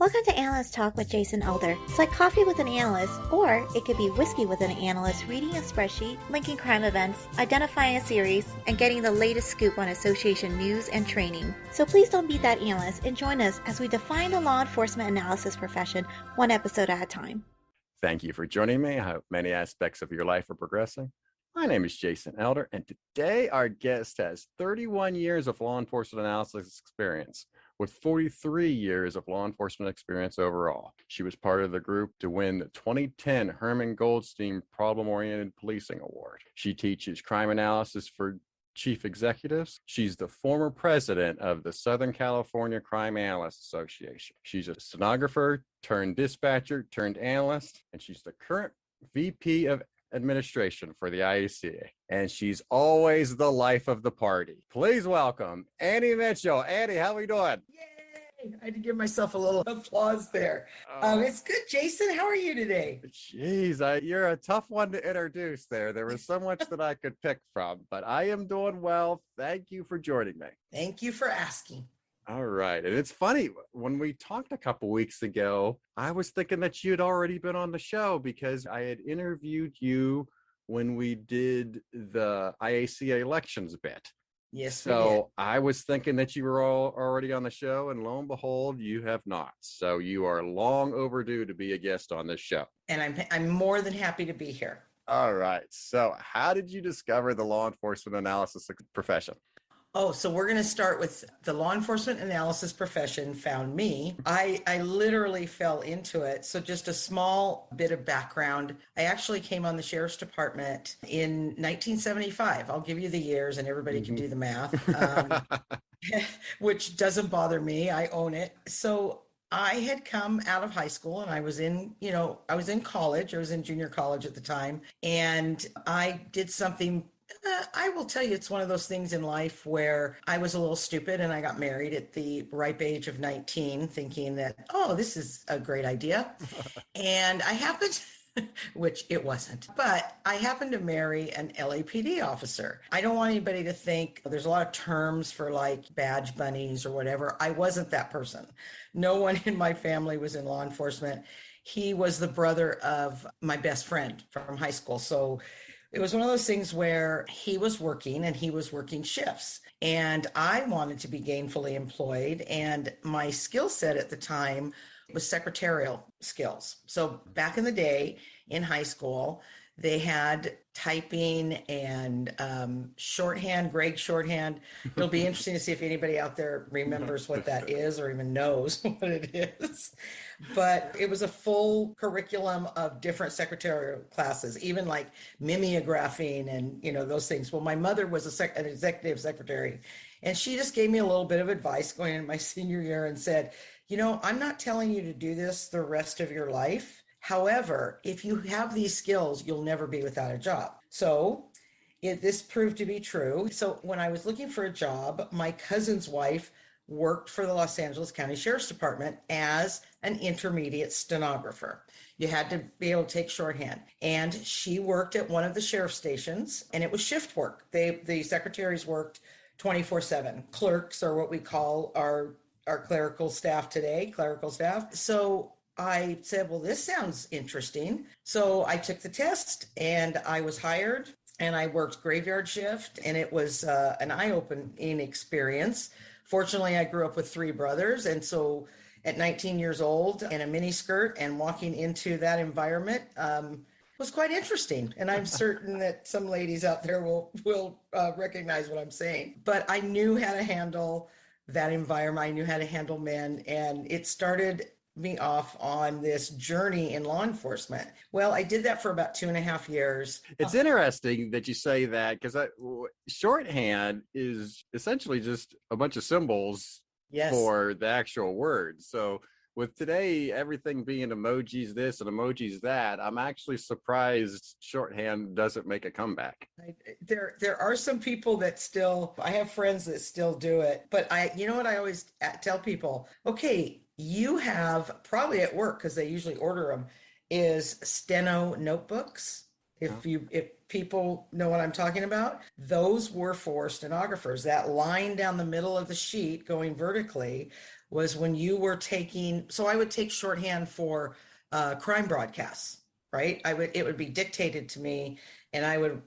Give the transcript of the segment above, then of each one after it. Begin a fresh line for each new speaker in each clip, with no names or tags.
Welcome to Analyst Talk with Jason Elder. It's like coffee with an analyst, or it could be whiskey with an analyst reading a spreadsheet, linking crime events, identifying a series, and getting the latest scoop on association news and training. So please don't be that analyst and join us as we define the law enforcement analysis profession one episode at a time.
Thank you for joining me. I hope many aspects of your life are progressing. My name is Jason Elder, and today our guest has 31 years of law enforcement analysis experience, with 43 years of law enforcement experience overall. She was part of the group to win the 2010 Herman Goldstein Problem-Oriented Policing Award. She teaches crime analysis for chief executives. She's the former president of the Southern California Crime Analysts Association. She's a stenographer turned dispatcher turned analyst, and she's the current VP of administration for the IACA, and she's always the life of the party. Please welcome Annie Mitchell. Annie, how are we doing?
Yay! I had to give myself a little applause there. It's good. Jason, how are you today?
Jeez, you're a tough one to introduce there. There was so much that I could pick from, but I am doing well. Thank you for joining me.
Thank you for asking.
All right. And it's funny, when we talked a couple weeks ago, I was thinking that you'd already been on the show because I had interviewed you when we did the IACA elections bit.
Yes.
So I was thinking that you were already on the show, and lo and behold, you have not. So you are long overdue to be a guest on this show.
And I'm more than happy to be here.
All right. So how did you discover the law enforcement analysis profession?
Oh, so we're going to start with the law enforcement analysis profession found me. I literally fell into it. So just a small bit of background. I actually came on the sheriff's department in 1975. I'll give you the years and everybody can do the math, which doesn't bother me. I own it. So I had come out of high school and I was in college. I was in junior college at the time. And I did something. I will tell you, it's one of those things in life where I was a little stupid and I got married at the ripe age of 19, thinking that, oh, this is a great idea. And I happened, which it wasn't, but I happened to marry an LAPD officer. I don't want anybody to think there's a lot of terms for like badge bunnies or whatever. I wasn't that person. No one in my family was in law enforcement. He was the brother of my best friend from high school. So it was one of those things where he was working and he was working shifts, and I wanted to be gainfully employed. And my skill set at the time was secretarial skills. So back in the day in high school, they had typing and shorthand, Greg shorthand. It'll be interesting to see if anybody out there remembers what that is or even knows what it is. But it was a full curriculum of different secretarial classes, even like mimeographing and, those things. Well, my mother was an executive secretary, and she just gave me a little bit of advice going into my senior year and said, I'm not telling you to do this the rest of your life. However, if you have these skills, you'll never be without a job. So this proved to be true. So when I was looking for a job, my cousin's wife worked for the Los Angeles County Sheriff's Department as an intermediate stenographer. You had to be able to take shorthand. And she worked at one of the sheriff stations, and it was shift work. The secretaries worked 24/7. Clerks are what we call our clerical staff today, clerical staff. So I said, well, this sounds interesting. So I took the test and I was hired, and I worked graveyard shift, and it was an eye-opening experience. Fortunately, I grew up with 3 brothers. And so at 19 years old in a mini skirt and walking into that environment was quite interesting. And I'm certain that some ladies out there will recognize what I'm saying. But I knew how to handle that environment. I knew how to handle men. And it started me off on this journey in law enforcement. Well, I did that for about 2.5 years.
It's interesting that you say that, because shorthand is essentially just a bunch of symbols for the actual words. So with today, everything being emojis this and emojis that, I'm actually surprised shorthand doesn't make a comeback.
There are some people that still, I have friends that still do it, but you know what I always tell people, okay, you have probably at work, because they usually order them, is steno notebooks. If people know what I'm talking about, those were for stenographers. That line down the middle of the sheet going vertically was when you were taking, so I would take shorthand for crime broadcasts, right? It would be dictated to me and I would,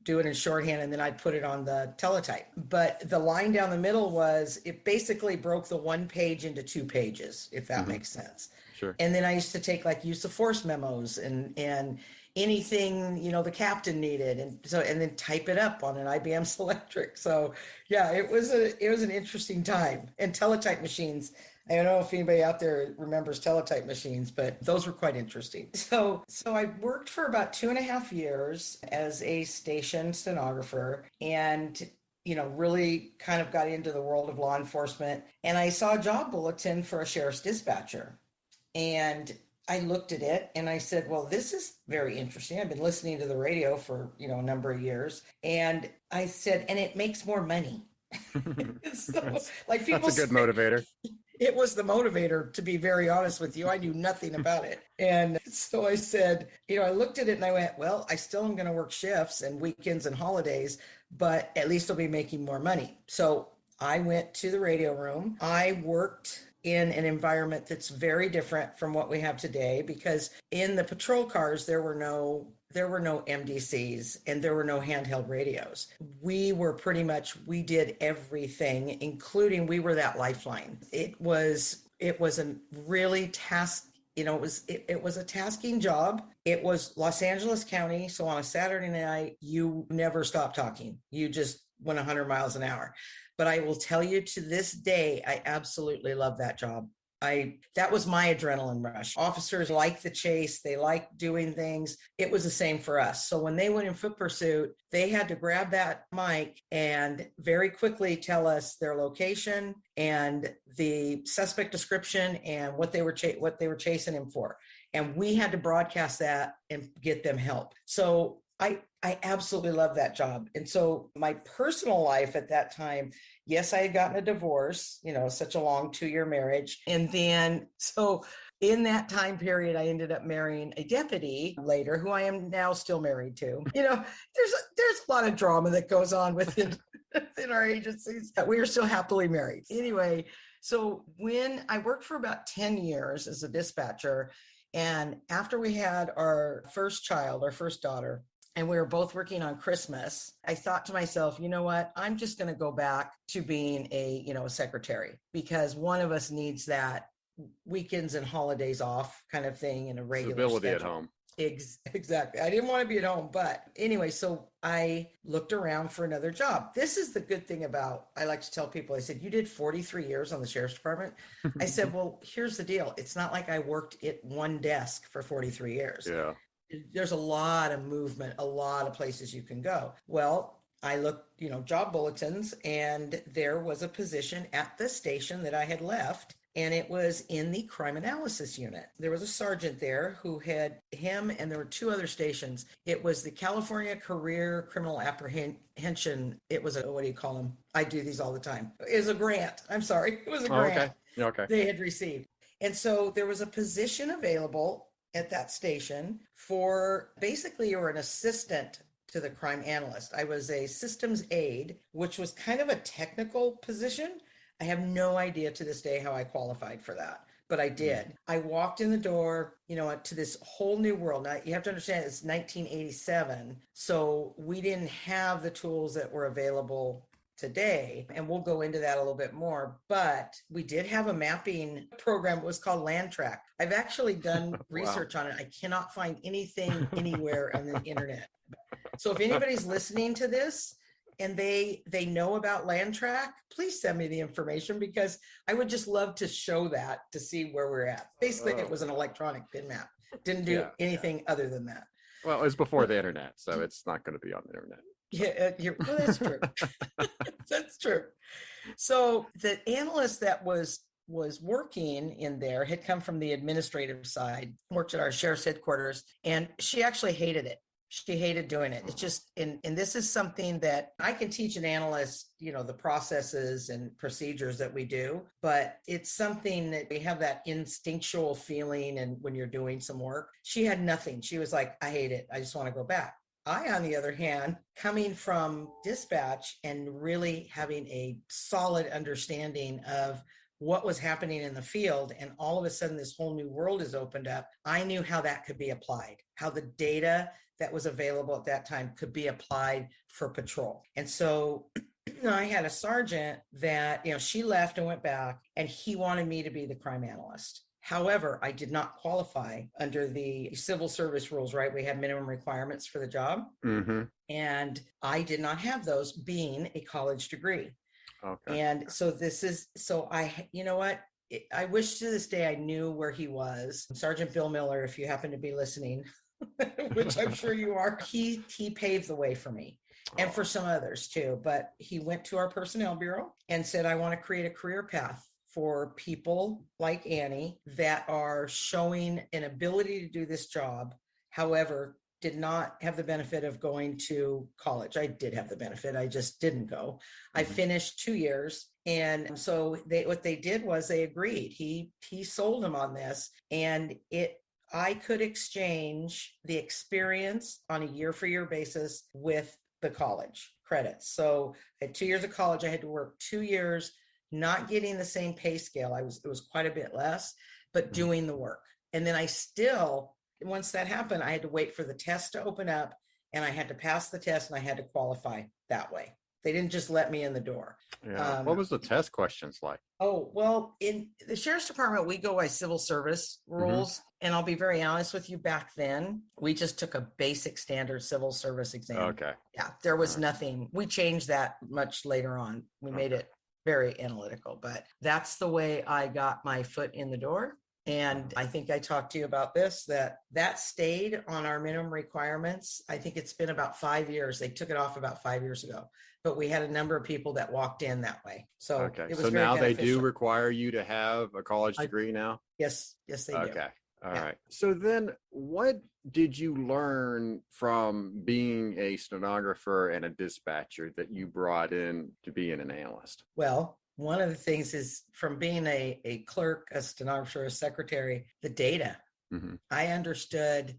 do it in shorthand and then I'd put it on the teletype. But the line down the middle it basically broke the one page into 2 pages, if that makes sense.
Sure.
And then I used to take like use of force memos and anything, the captain needed. And then type it up on an IBM Selectric. So yeah, it was an interesting time. And teletype machines, I don't know if anybody out there remembers teletype machines, but those were quite interesting. So I worked for about 2.5 years as a station stenographer and, really kind of got into the world of law enforcement. And I saw a job bulletin for a sheriff's dispatcher. And I looked at it and I said, well, this is very interesting. I've been listening to the radio for, a number of years. And I said, and it makes more money. So, like people
That's a good motivator.
It was the motivator, to be very honest with you. I knew nothing about it. And so I said, I looked at it and I went, well, I still am going to work shifts and weekends and holidays, but at least I'll be making more money. So I went to the radio room. I worked in an environment that's very different from what we have today, because in the patrol cars, there were no MDCs and there were no handheld radios. We did everything, including we were that lifeline. It was a really it was a tasking job. It was Los Angeles County. So on a Saturday night, you never stopped talking. You just went 100 miles an hour. But I will tell you, to this day, I absolutely love that job. That was my adrenaline rush. Officers like the chase. They like doing things. It was the same for us. So when they went in foot pursuit, they had to grab that mic and very quickly tell us their location and the suspect description and what they were chasing him for. And we had to broadcast that and get them help. So I absolutely love that job. And so my personal life at that time, yes, I had gotten a divorce, such a long 2-year marriage. And then, so in that time period, I ended up marrying a deputy later, who I am now still married to. There's a lot of drama that goes on within our agencies. We are still happily married. Anyway, so when I worked for about 10 years as a dispatcher, and after we had our first child, our first daughter, and we were both working on Christmas, I thought to myself, you know what, I'm just going to go back to being a secretary, because one of us needs that weekends and holidays off kind of thing in a regular
stability
schedule.
at home.
Exactly. I didn't want to be at home, but anyway, so I looked around for another job. This is the good thing about, I like to tell people, I said, you did 43 years on the sheriff's department. I said, well, here's the deal. It's not like I worked at one desk for 43 years.
Yeah.
There's a lot of movement, a lot of places you can go. Well, I looked, job bulletins, and there was a position at the station that I had left, and it was in the crime analysis unit. There was a sergeant there who had him, and there were 2 other stations. It was the California Career Criminal Apprehension. It was what do you call them? I do these all the time. It was a grant. I'm sorry. It was a grant they had received. And so there was a position available at that station for, basically you were an assistant to the crime analyst. I was a systems aide, which was kind of a technical position. I have no idea to this day how I qualified for that, but I did. I walked in the door, to this whole new world. Now you have to understand it's 1987. So we didn't have the tools that were available today, and we'll go into that a little bit more, but we did have a mapping program. It was called LandTrack. I've actually done research on it. I cannot find anything anywhere on the internet. So if anybody's listening to this and they know about LandTrack, please send me the information, because I would just love to show that, to see where we're at. Basically, it was an electronic pin map. Didn't do anything other than that.
Well, it was before the internet, so it's not going to be on the internet.
Yeah, well, that's true. That's true. So the analyst that was working in there had come from the administrative side, worked at our sheriff's headquarters, and she actually hated it. She hated doing it. It's just, and this is something that I can teach an analyst, the processes and procedures that we do, but it's something that we have that instinctual feeling. And when you're doing some work, she had nothing. She was like, I hate it. I just want to go back. I, on the other hand, coming from dispatch and really having a solid understanding of what was happening in the field. And all of a sudden, this whole new world is opened up. I knew how that could be applied, how the data that was available at that time could be applied for patrol. And so I had a sergeant that, she left and went back, and he wanted me to be the crime analyst. However, I did not qualify under the civil service rules, right? We have minimum requirements for the job.
Mm-hmm.
And I did not have those, being a college degree.
Okay.
And so you know what? I wish to this day I knew where he was. Sergeant Bill Miller, if you happen to be listening, which I'm sure you are, he paved the way for me. And for some others too. But he went to our personnel bureau and said, I want to create a career path for people like Annie that are showing an ability to do this job. However, did not have the benefit of going to college. I did have the benefit. I just didn't go. I finished 2 years. And so what they did was they agreed. He sold them on this, and I could exchange the experience on a year for year basis with the college credits. So at 2 years of college, I had to work 2 years, not getting the same pay scale. It was quite a bit less, but doing the work. And then once that happened, I had to wait for the test to open up, and I had to pass the test, and I had to qualify that way. They didn't just let me in the door.
Yeah. What was the test questions like?
Oh, well, in the Sheriff's Department, we go by civil service rules. And I'll be very honest with you, back then, we just took a basic standard civil service exam.
Okay.
Yeah, there was nothing. We changed that much later on. We made it very analytical, but that's the way I got my foot in the door. And I think I talked to you about this, that stayed on our minimum requirements. I think it's been about 5 years. They took it off about 5 years ago, but we had a number of people that walked in that way. So
okay.
It was
so
very
now
beneficial.
they do require you to have a college degree now?
Yes, they do.
Okay. All right. So then what did you learn from being a stenographer and a dispatcher that you brought in to being an analyst?
Well, one of the things is from being a clerk, a stenographer, a secretary, the data. I understood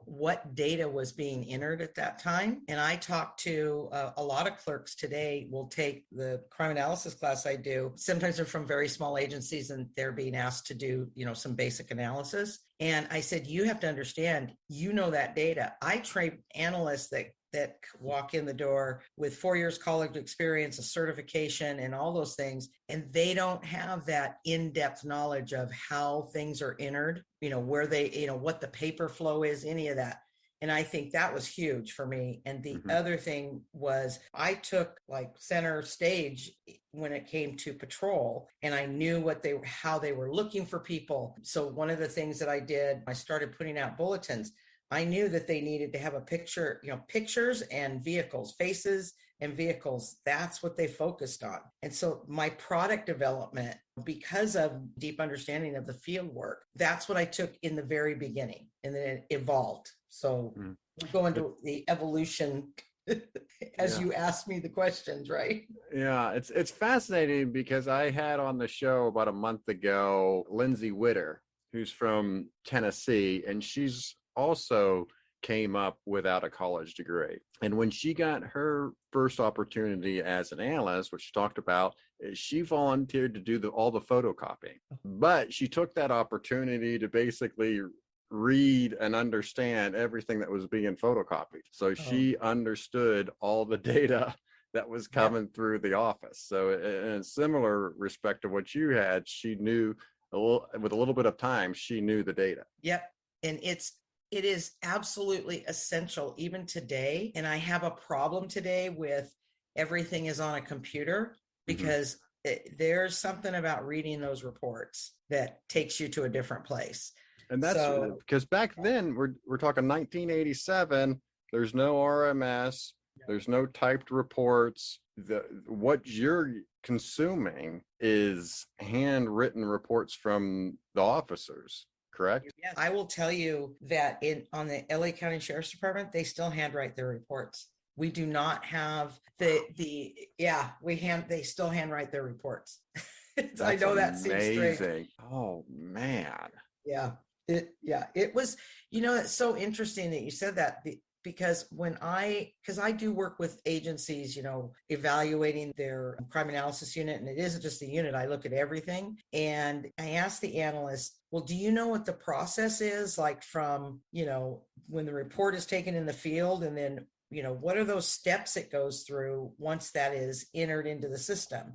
what data was being entered at that time. And I talked to a lot of clerks today will take the crime analysis class I do. Sometimes they're from very small agencies and they're being asked to do, some basic analysis. And I said, you have to understand, that data. I train analysts that walk in the door with 4 years college experience, a certification, and all those things. And they don't have that in-depth knowledge of how things are entered, where they, what the paper flow is, any of that. And I think that was huge for me. And the other thing was I took like center stage when it came to patrol, and I knew how they were looking for people. So one of the things that I did, I started putting out bulletins. I knew that they needed to have a picture, pictures and vehicles, faces and vehicles. That's what they focused on. And so my product development, because of deep understanding of the field work, that's what I took in the very beginning, and then it evolved. So we're going to the evolution as you asked me the questions, right?
Yeah, it's fascinating because I had on the show about a month ago, Lindsay Witter, who's from Tennessee, and she's also came up without a college degree. And when she got her first opportunity as an analyst, which she talked about, is she volunteered to do all the photocopying. But she took that opportunity to basically read and understand everything that was being photocopied. So she understood all the data that was coming through the office. So in a similar respect to what you had, she knew with a little bit of time, she knew the data.
Yep. And it is absolutely essential even today. And I have a problem today with everything is on a computer because there's something about reading those reports that takes you to a different place.
And that's because back then we're talking 1987, there's no RMS, there's no typed reports. What you're consuming is handwritten reports from the officers. Correct?
Yes. I will tell you that on the LA County Sheriff's Department, they still handwrite their reports. We do not have they still handwrite their reports. I know that seems strange.
Oh man.
Yeah. It was, it's so interesting that you said that. because because I do work with agencies, evaluating their crime analysis unit, and it isn't just the unit. I look at everything, and I ask the analyst, well, do you know what the process is like from, when the report is taken in the field, and then what are those steps it goes through once that is entered into the system?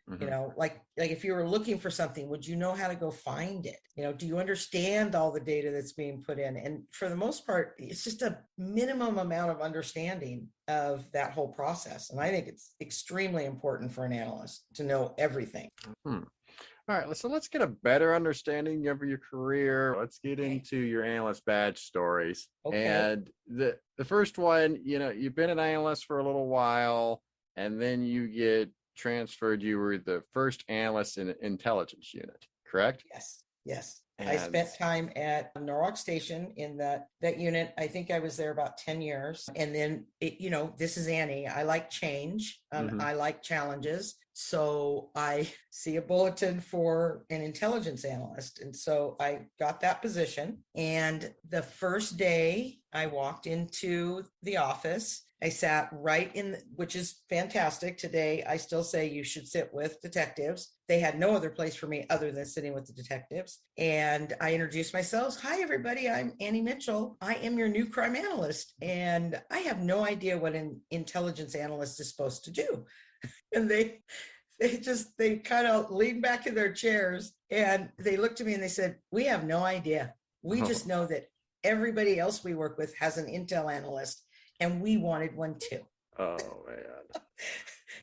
Like if you were looking for something, would you know how to go find it? Do you understand all the data that's being put in? And for the most part, it's just a minimum amount of understanding of that whole process. And I think it's extremely important for an analyst to know everything.
All right, so let's get a better understanding of your career. Let's get into your analyst badge stories.
Okay.
And the first one, you've been an analyst for a little while, and then you get transferred. You were the first analyst in an intelligence unit, correct?
Yes.
And
I spent time at Norwalk Station in that unit. I think I was there about 10 years. And then, this is Annie. I like change. I like challenges. So I see a bulletin for an intelligence analyst. And so I got that position. And the first day I walked into the office, I sat right in, which is fantastic. Today, I still say you should sit with detectives. They had no other place for me other than sitting with the detectives. And I introduced myself. Hi, everybody. I'm Annie Mitchell. I am your new crime analyst. And I have no idea what an intelligence analyst is supposed to do. And they kind of leaned back in their chairs and they looked at me and they said, we have no idea. We just know that everybody else we work with has an intel analyst and we wanted one too.
Oh, man.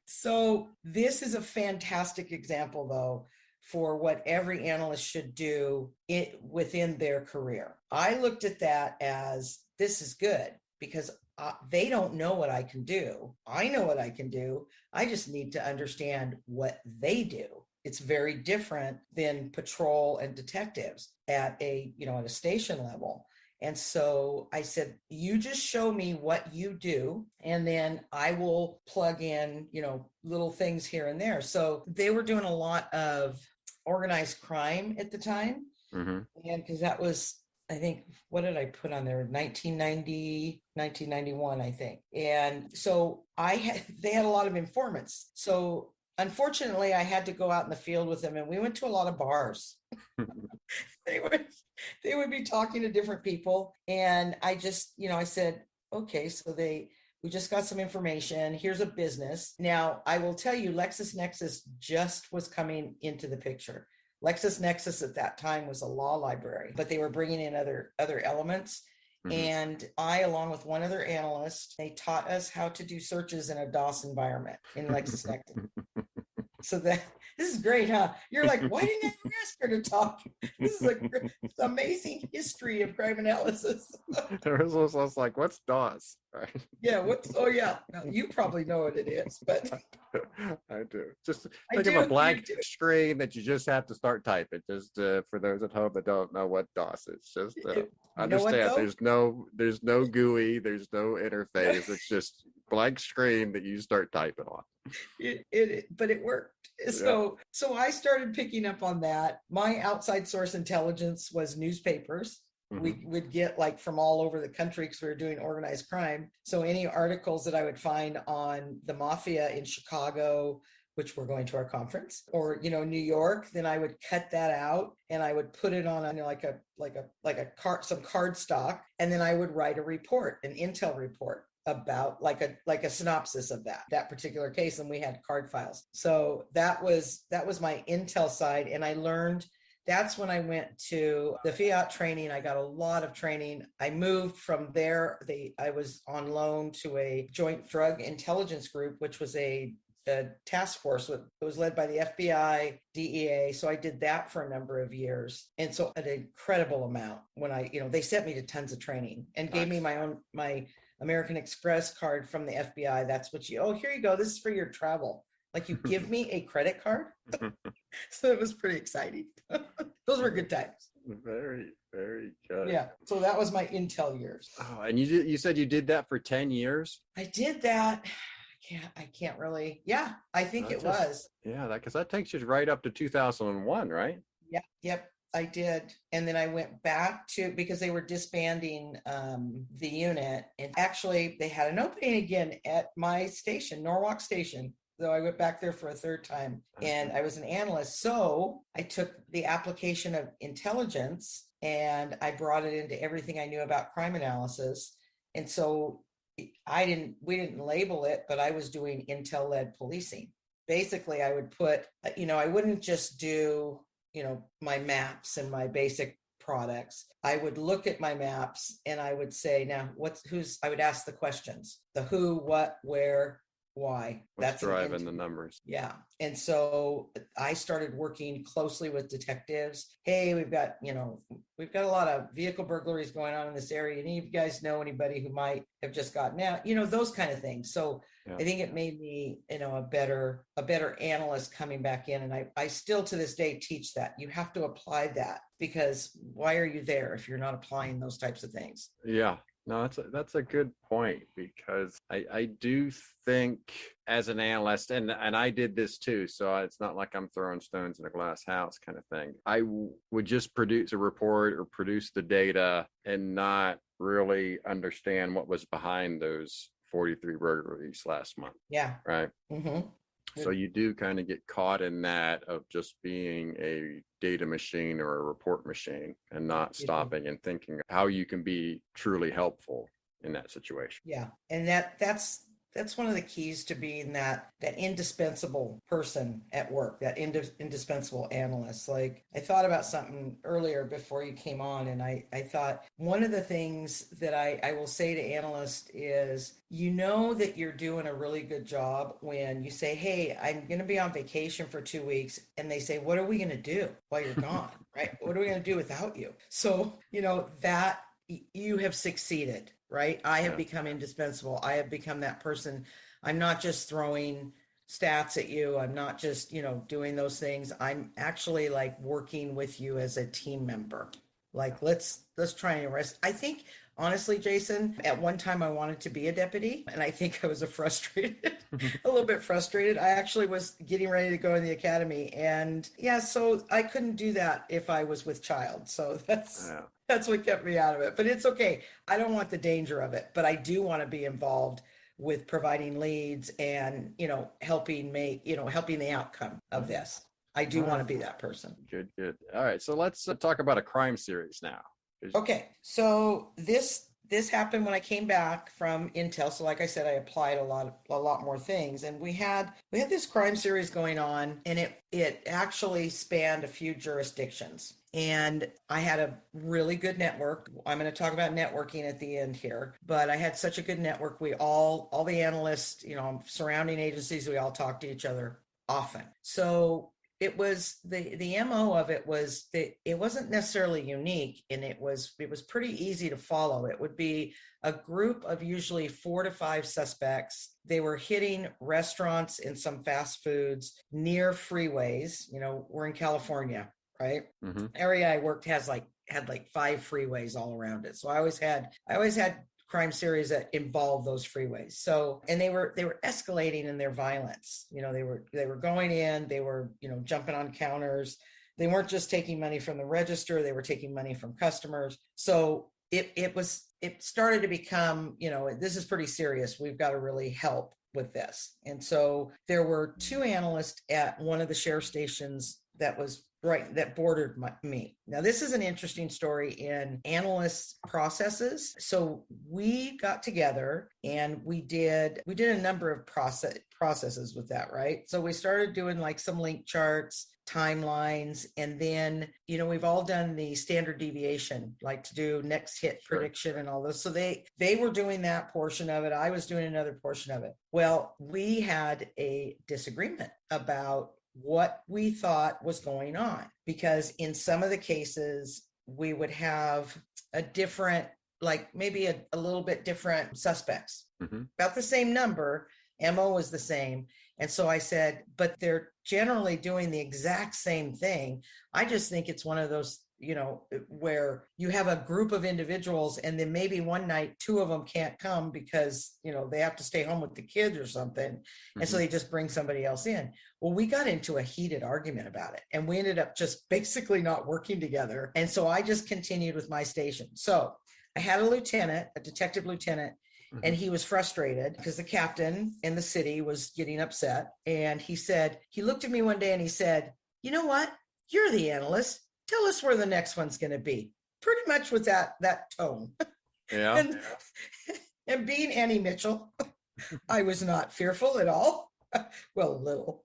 So this is a fantastic example, though, for what every analyst should do within their career. I looked at that as this is good because they don't know what I can do. I know what I can do. I just need to understand what they do. It's very different than patrol and detectives at a station level. And so I said, you just show me what you do, and then I will plug in, little things here and there. So they were doing a lot of organized crime at the time. And because that was, I think, what did I put on there? 1990, 1991, I think. And so they had a lot of informants. So unfortunately, I had to go out in the field with them, and we went to a lot of bars. They would be talking to different people. And I just, I said, okay, so we just got some information. Here's a business. Now, I will tell you, LexisNexis just was coming into the picture. LexisNexis at that time was a law library, but they were bringing in other elements. And I, along with one other analyst, they taught us how to do searches in a DOS environment in LexisNexis. So this is great, huh? You're like, why didn't I ask her to talk? This is an amazing history of crime analysis.
It was like, what's DOS? Right?
Yeah, no, you probably know what it is, but
I do. Just think of a blank screen that you just have to start typing. Just for those at home that don't know what DOS is, just understand there's no GUI, there's no interface. It's just blank screen that you start typing on.
But it worked. So I started picking up on that. My outside source intelligence was newspapers. We would get from all over the country because we were doing organized crime. So any articles that I would find on the mafia in Chicago, which we're going to our conference, or New York, then I would cut that out and I would put it on some card stock, and then I would write a report, an intel report about like a synopsis of that particular case, and we had card files. So that was my intel side, and I learned. That's when I went to the Fiat training. I got a lot of training. I moved from there. I was on loan to a joint drug intelligence group, which was a task force. It was led by the FBI, DEA. So I did that for a number of years. And so an incredible amount when they sent me to tons of training and gave me my American Express card from the FBI. That's what here you go. This is for your travel. Like, you give me a credit card. So it was pretty exciting. Those were good times.
Very, very good.
Yeah. So that was my intel years.
Oh, and you said you did that for 10 years?
I did that. I can't really. Yeah, I think it was.
Yeah, because that takes you right up to 2001, right?
Yeah. Yep. I did. And then I went back to, because they were disbanding the unit. And actually, they had an opening again at my station, Norwalk Station. So I went back there for a third time and I was an analyst. So I took the application of intelligence and I brought it into everything I knew about crime analysis. And so we didn't label it, but I was doing intel-led policing. Basically, I would put, I wouldn't just do, my maps and my basic products. I would look at my maps and I would say, now I would ask the questions, the who, what, where, why.
That's driving the numbers.
Yeah. And so I started working closely with detectives. Hey, we've got a lot of vehicle burglaries going on in this area. Any of you guys know anybody who might have just gotten out? Those kind of things. So yeah. I think it made me, a better analyst coming back in. And I still to this day teach that. You have to apply that, because why are you there if you're not applying those types of things?
Yeah. No, that's a good point, because I do think as an analyst, and I did this too, so it's not like I'm throwing stones in a glass house kind of thing. I would just produce a report or produce the data and not really understand what was behind those 43 burglaries last month.
Yeah.
Right.
Mm-hmm.
So you do kind of get caught in that of just being a data machine or a report machine and not stopping and thinking how you can be truly helpful in that situation.
Yeah. And that's one of the keys to being that indispensable person at work, that indispensable analyst. Like, I thought about something earlier before you came on, and I thought one of the things that I will say to analysts is, that you're doing a really good job when you say, hey, I'm going to be on vacation for 2 weeks. And they say, what are we going to do while you're gone? Right? What are we going to do without you? So, that you have succeeded. Right? I have become indispensable. I have become that person. I'm not just throwing stats at you. I'm not just, doing those things. I'm actually like working with you as a team member. Like, let's try and arrest. I think, honestly, Jason, at one time I wanted to be a deputy, and I think I was a little bit frustrated. I actually was getting ready to go in the academy, and so I couldn't do that if I was with child. So that's what kept me out of it. But it's okay. I don't want the danger of it, but I do want to be involved with providing leads and, helping the outcome of this. I do want to be that person.
Good. All right. So let's talk about a crime series now.
Okay. So this happened when I came back from Intel. So like I said, I applied a lot more things, and we had this crime series going on, and it actually spanned a few jurisdictions. And I had a really good network. I'm going to talk about networking at the end here, but I had such a good network. We all the analysts, surrounding agencies, we all talked to each other often. So it was the MO of it was that it wasn't necessarily unique, and it was pretty easy to follow. It would be a group of usually 4 to 5 suspects. They were hitting restaurants and some fast foods near freeways. We're in California. Right. Mm-hmm. Area I worked had 5 freeways all around it. So I always had crime series that involved those freeways. So, and they were escalating in their violence. They were going in, they were, jumping on counters. They weren't just taking money from the register, they were taking money from customers. So it started to become, this is pretty serious. We've got to really help with this. And so there were 2 analysts at one of the sheriff stations that bordered me. Now, this is an interesting story in analyst processes. So we got together and we did a number of processes with that, right? So we started doing like some link charts, timelines, and then, we've all done the standard deviation, like to do next hit prediction and all this. So they were doing that portion of it. I was doing another portion of it. Well, we had a disagreement about what we thought was going on, because in some of the cases we would have a different, like maybe a little bit different suspects, about the same number, MO was the same. And so I said, but they're generally doing the exact same thing. I just think it's one of those where you have a group of individuals and then maybe one night, two of them can't come because, they have to stay home with the kids or something. And so they just bring somebody else in. Well, we got into a heated argument about it and we ended up just basically not working together. And so I just continued with my station. So I had a detective lieutenant, and he was frustrated because the captain in the city was getting upset. And he looked at me one day and he said, "You know what? You're the analyst. Tell us where the next one's going to be." Pretty much with that tone.
Yeah.
And being Annie Mitchell, I was not fearful at all. Well, a little.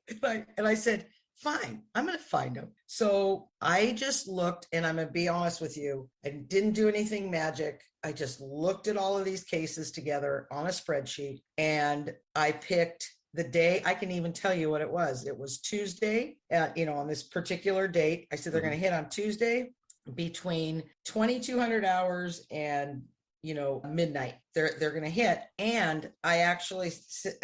And I said, "Fine, I'm going to find him." So I just looked, and I'm going to be honest with you, I didn't do anything magic. I just looked at all of these cases together on a spreadsheet, and I picked the day. I can even tell you what it was. It was Tuesday, on this particular date. I said they're going to hit on Tuesday between 2,200 hours and midnight. They're going to hit. And I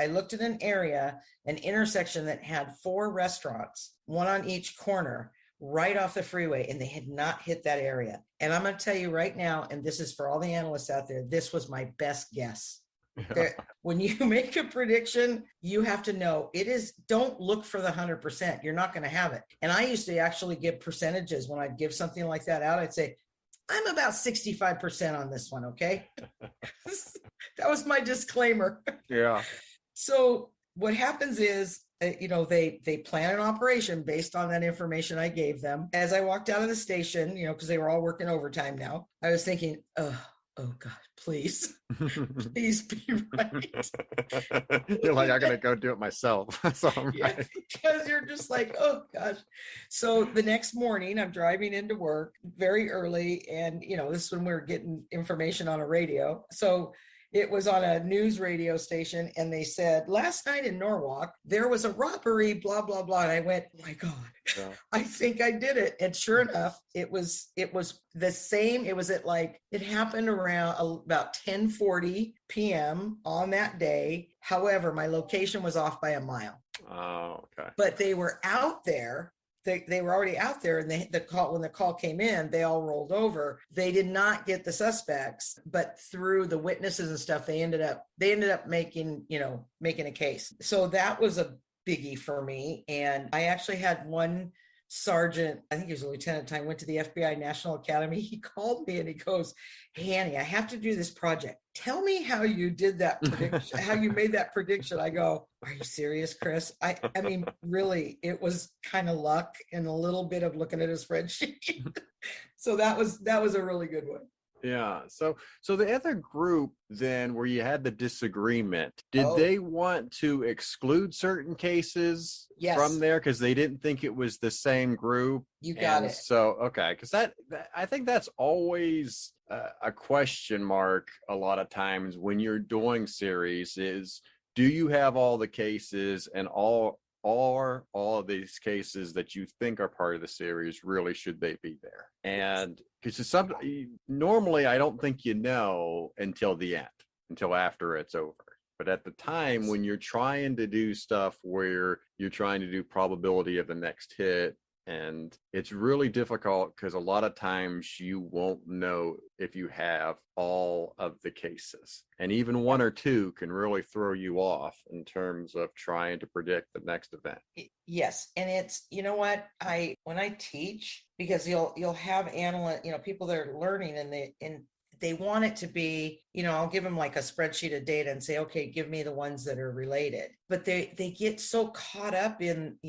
looked at an intersection that had 4 restaurants, one on each corner, right off the freeway, and they had not hit that area. And I'm going to tell you right now, and this is for all the analysts out there, this was my best guess. When you make a prediction, you have to know don't look for the 100%. You're not going to have it. And I used to actually give percentages when I'd give something like that out. I'd say, "I'm about 65% on this one." Okay. That was my disclaimer.
Yeah.
So what happens is, they plan an operation based on that information I gave them. As I walked out of the station, because they were all working overtime now, I was thinking, oh God, please, please be right.
You're like, "I gotta go do it myself." So
Yeah, because you're just like, oh gosh. So the next morning I'm driving into work very early, and this is when we were getting information on a radio. So it was on a news radio station, and they said, "Last night in Norwalk, there was a robbery, blah, blah, blah." And I went, "Oh my God, yeah. I think I did it." And sure enough, it was the same. It happened around about 10:40 p.m. on that day. However, my location was off by a mile.
Oh, okay.
But they were out there. They were already out there, and when the call came in, they all rolled over. They did not get the suspects, but through the witnesses and stuff, they ended up making a case. So that was a biggie for me. And I actually had one sergeant, I think he was a lieutenant at the time, went to the FBI National Academy. He called me and he goes, "Hey, Annie, I have to do this project. Tell me how you did that prediction, how you made that prediction." I go, "Are you serious, Chris?" I mean, really, it was kind of luck and a little bit of looking at a spreadsheet. So that was a really good one.
Yeah. So the other group then, where you had the disagreement, did they want to exclude certain cases from there because they didn't think it was the same group?
You got it.
So, okay. Because that I think that's always a question mark a lot of times when you're doing series is, do you have all the cases, and all of these cases that you think are part of the series, really should they be there? And because normally I don't think until the end, until after it's over. But at the time when you're trying to do stuff where you're trying to do probability of the next hit, and it's really difficult because a lot of times you won't know if you have all of the cases, and even one or two can really throw you off in terms of trying to predict the next event.
Yes. And it's, what when I teach, because you'll have analysts, people that are learning, and they want it to be, I'll give them like a spreadsheet of data and say, "Okay, give me the ones that are related." But they get so caught up in,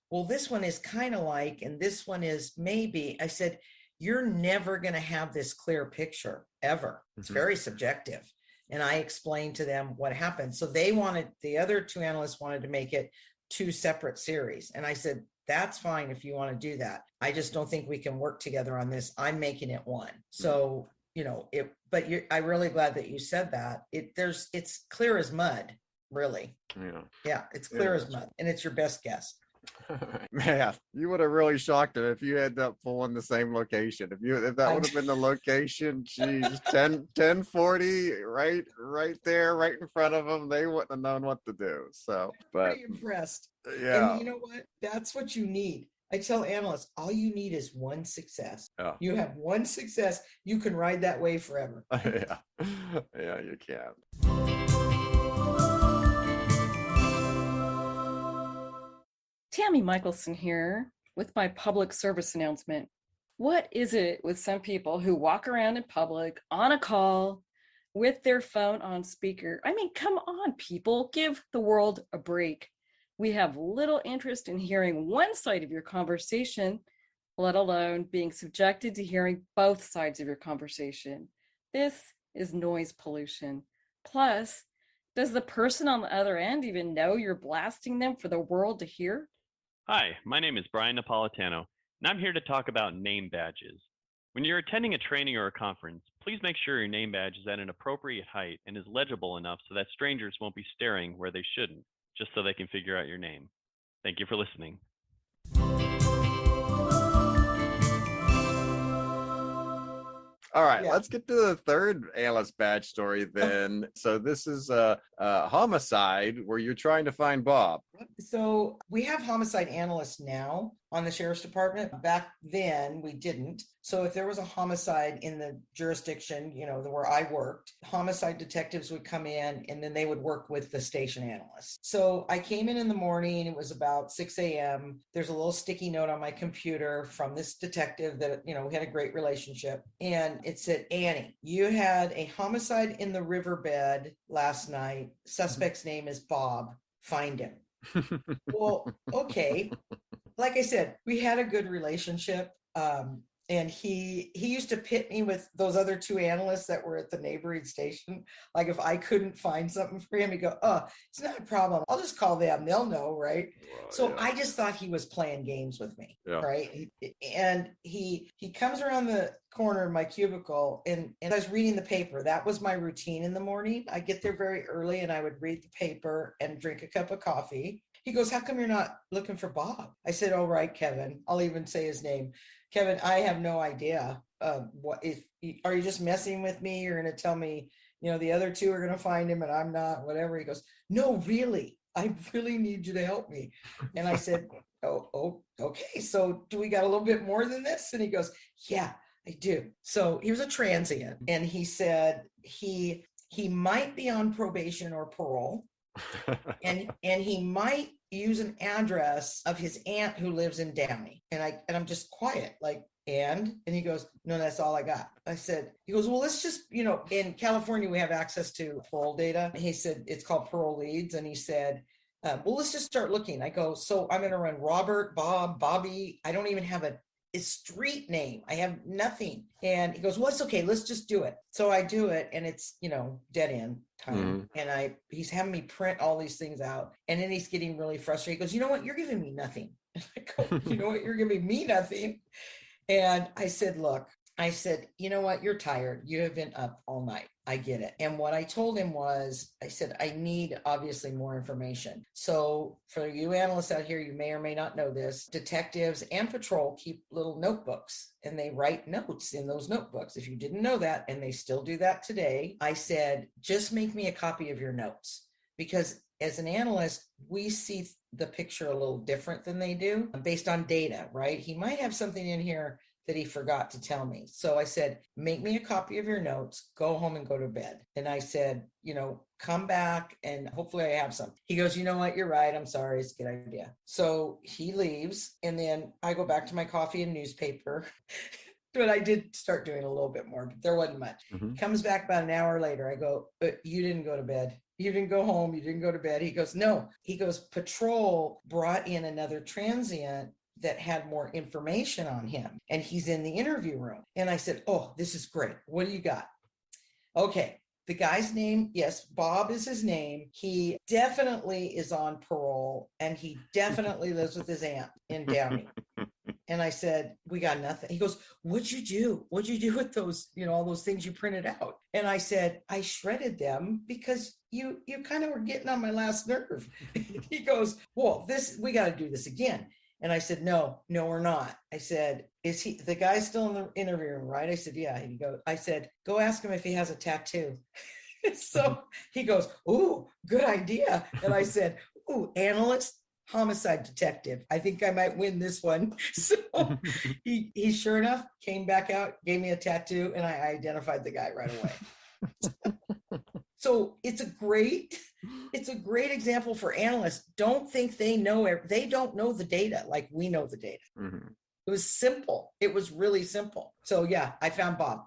well, this one is kind of like, and this one is maybe. I said, you're never going to have this clear picture ever. It's very subjective. And I explained to them what happened. So the other two analysts wanted to make it 2 separate series. And I said, that's fine if you want to do that. I just don't think we can work together on this. I'm making it one. So, I'm really glad that you said that. It's clear as mud, really. Yeah, it's clear as mud, and it's your best guess.
Man, you would have really shocked him if you ended up pulling the same location. If that would have been the location, geez, 1040 right there, right in front of them, they wouldn't have known what to do. So, but
pretty impressed.
Yeah.
And you know what? That's what you need. I tell analysts, all you need is one success.
Yeah.
You have one success, you can ride that wave forever.
Yeah. Yeah, you can.
Tammy Michelson here with my public service announcement. What is it with some people who walk around in public on a call with their phone on speaker? I mean, come on, people, give the world a break. We have little interest in hearing one side of your conversation, let alone being subjected to hearing both sides of your conversation. This is noise pollution. Plus, does the person on the other end even know you're blasting them for the world to hear?
Hi, my name is Brian Napolitano, and I'm here to talk about name badges. When you're attending a training or a conference, please make sure your name badge is at an appropriate height and is legible enough so that strangers won't be staring where they shouldn't, just so they can figure out your name. Thank you for listening.
All right,
Yeah.
let's get to the third analyst badge story then. So this is a homicide where you're trying to find Bob.
So we have homicide analysts now on the sheriff's department. Back then we didn't. So if there was a homicide in the jurisdiction, where I worked, homicide detectives would come in and then they would work with the station analysts. So I came in the morning, it was about 6 a.m. There's a little sticky note on my computer from this detective that, we had a great relationship. And it said, Annie, you had a homicide in the riverbed last night. Suspect's name is Bob. Find him. Well, okay. Like I said, we had a good relationship. And he used to pit me with those other two analysts that were at the neighboring station. Like if I couldn't find something for him, he'd go, oh, it's not a problem. I'll just call them. They'll know, right?
Well,
so
yeah.
I just thought he was playing games with me,
Yeah.
right? And he comes around the corner of my cubicle and I was reading the paper. That was my routine in the morning. I get there very early and I would read the paper and drink a cup of coffee. He goes, how come you're not looking for Bob? I said, oh, right, Kevin. I'll even say his name. Kevin, I have no idea. Are you just messing with me? You're going to tell me, the other two are going to find him and I'm not, whatever. He goes, no, really, I really need you to help me. And I said, oh, okay. So do we got a little bit more than this? And he goes, yeah, I do. So he was a transient and he said he might be on probation or parole. and he might use an address of his aunt who lives in Downey. And I'm just quiet, like, and he goes, no, that's all I got. He goes, well, let's just, in California, we have access to parole data. He said, it's called parole leads. And he said, well, let's just start looking. I go, so I'm going to run Robert, Bob, Bobby. I don't even have a street name. I have nothing. And he goes, well, it's okay. Let's just do it. So I do it and it's, dead end time. Mm-hmm. And he's having me print all these things out. And then he's getting really frustrated. He goes, you know what? You're giving me nothing. And I go, you know what? You're giving me nothing. And I said, look, you know what? You're tired. You have been up all night. I get it. And what I told him was, I said, I need obviously more information. So for you analysts out here, you may or may not know this, detectives and patrol keep little notebooks and they write notes in those notebooks. If you didn't know that, and they still do that today, I said, just make me a copy of your notes. Because as an analyst, we see the picture a little different than they do based on data, right? He might have something in here that he forgot to tell me. So I said, make me a copy of your notes, go home and go to bed. And I said, come back and hopefully I have some. He goes, you know what? You're right. I'm sorry. It's a good idea. So he leaves and then I go back to my coffee and newspaper. But I did start doing a little bit more, but there wasn't much. Mm-hmm. He comes back about an hour later. I go, you didn't go to bed. You didn't go home. You didn't go to bed. He goes, no. He goes, patrol brought in another transient that had more information on him and he's in the interview room. And I said, oh, this is great. What do you got? Okay. The guy's name, yes, Bob is his name. He definitely is on parole and he definitely lives with his aunt in Downey. And I said, we got nothing. He goes, what'd you do? What'd you do with those, all those things you printed out? And I said, I shredded them because you kind of were getting on my last nerve. He goes, well, we got to do this again. And I said, no, we're not. I said, is the guy's still in the interview room, right? I said, yeah. I said, go ask him if he has a tattoo. So he goes, ooh, good idea. And I said, ooh, analyst homicide detective. I think I might win this one. So he sure enough came back out, gave me a tattoo, and I identified the guy right away. So it's a great example for analysts. Don't think they don't know the data like we know the data. Mm-hmm. It was simple. It was really simple. So yeah, I found Bob.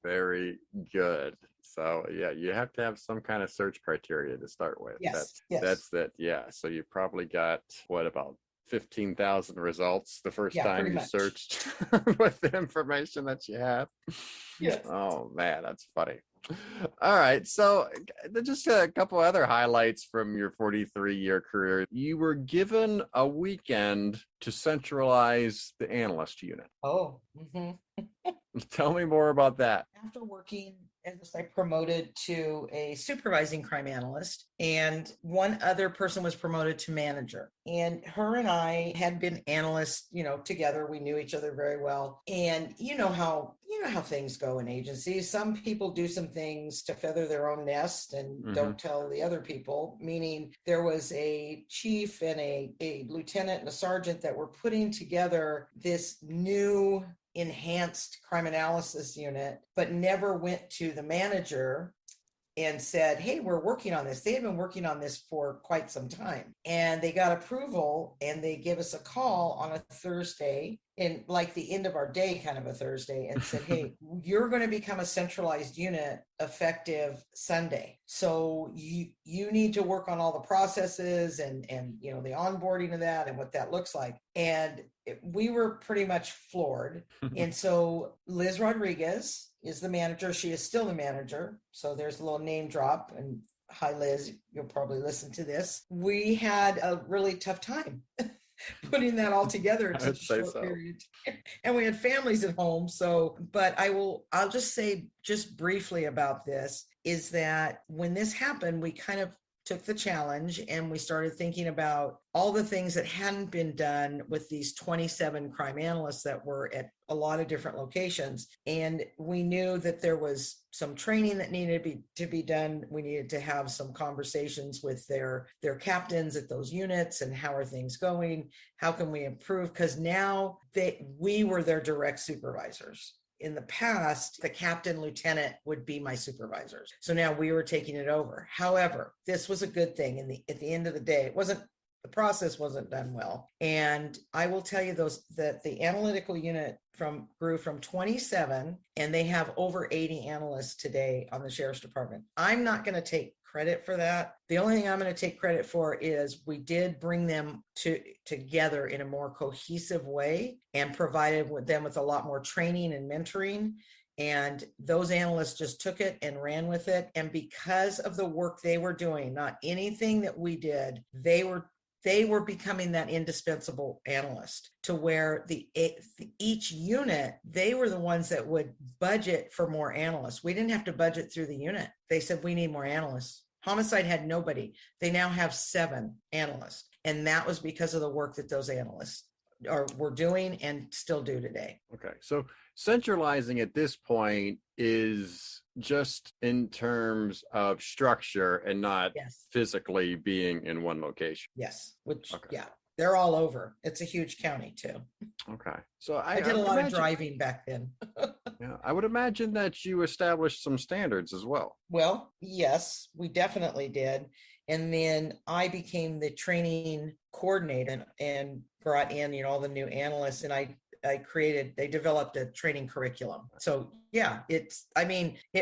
Very good. So yeah, you have to have some kind of search criteria to start with.
Yes.
That's that. Yeah. So you probably got about 15,000 results the first time you searched with the information that you have.
Yeah.
Oh man, that's funny. All right. So just a couple other highlights from your 43-year career. You were given a weekend to centralize the analyst unit.
Oh, mm-hmm.
Tell me more about that.
After working as I promoted to a supervising crime analyst, and one other person was promoted to manager. And her and I had been analysts, together. We knew each other very well. And you know how things go in agencies. Some people do some things to feather their own nest and don't tell the other people, meaning there was a chief and a lieutenant and a sergeant that were putting together this new enhanced crime analysis unit, but never went to the manager and said, hey, we're working on this. They had been working on this for quite some time. And they got approval and they gave us a call on a Thursday, in like the end of our day, kind of a Thursday, and said, hey, you're going to become a centralized unit effective Sunday. So you need to work on all the processes and the onboarding of that and what that looks like. And we were pretty much floored. And so Liz Rodriguez is the manager. She is still the manager. So there's a little name drop. And hi, Liz, you'll probably listen to this. We had a really tough time putting that all together in such a short period. And we had families at home. But I'll just say just briefly about this is that when this happened, we kind of took the challenge and we started thinking about all the things that hadn't been done with these 27 crime analysts that were at a lot of different locations. And we knew that there was some training that needed to be done. We needed to have some conversations with their captains at those units and how are things going? How can we improve? Because now we were their direct supervisors. In the past, the captain, lieutenant would be my supervisors. So now we were taking it over. However, this was a good thing. At the end of the day, the process wasn't done well. And I will tell you that the analytical unit grew from 27, and they have over 80 analysts today on the Sheriff's Department. I'm not going to take credit for that. The only thing I'm going to take credit for is we did bring them together in a more cohesive way and provided them with a lot more training and mentoring. And those analysts just took it and ran with it. And because of the work they were doing, not anything that we did, they were becoming that indispensable analyst, to where each unit, they were the ones that would budget for more analysts. We didn't have to budget through the unit. They said, we need more analysts. Homicide had nobody. They now have 7 analysts. And that was because of the work that those analysts were doing and still do today.
Okay. So centralizing at this point is just in terms of structure and not physically being in one location.
Yes. They're all over. It's a huge county too.
Okay. So
I did a lot of driving back then.
Yeah, I would imagine that you established some standards as well.
Well, yes, we definitely did. And then I became the training coordinator and brought in, all the new analysts, and they developed a training curriculum. So yeah, it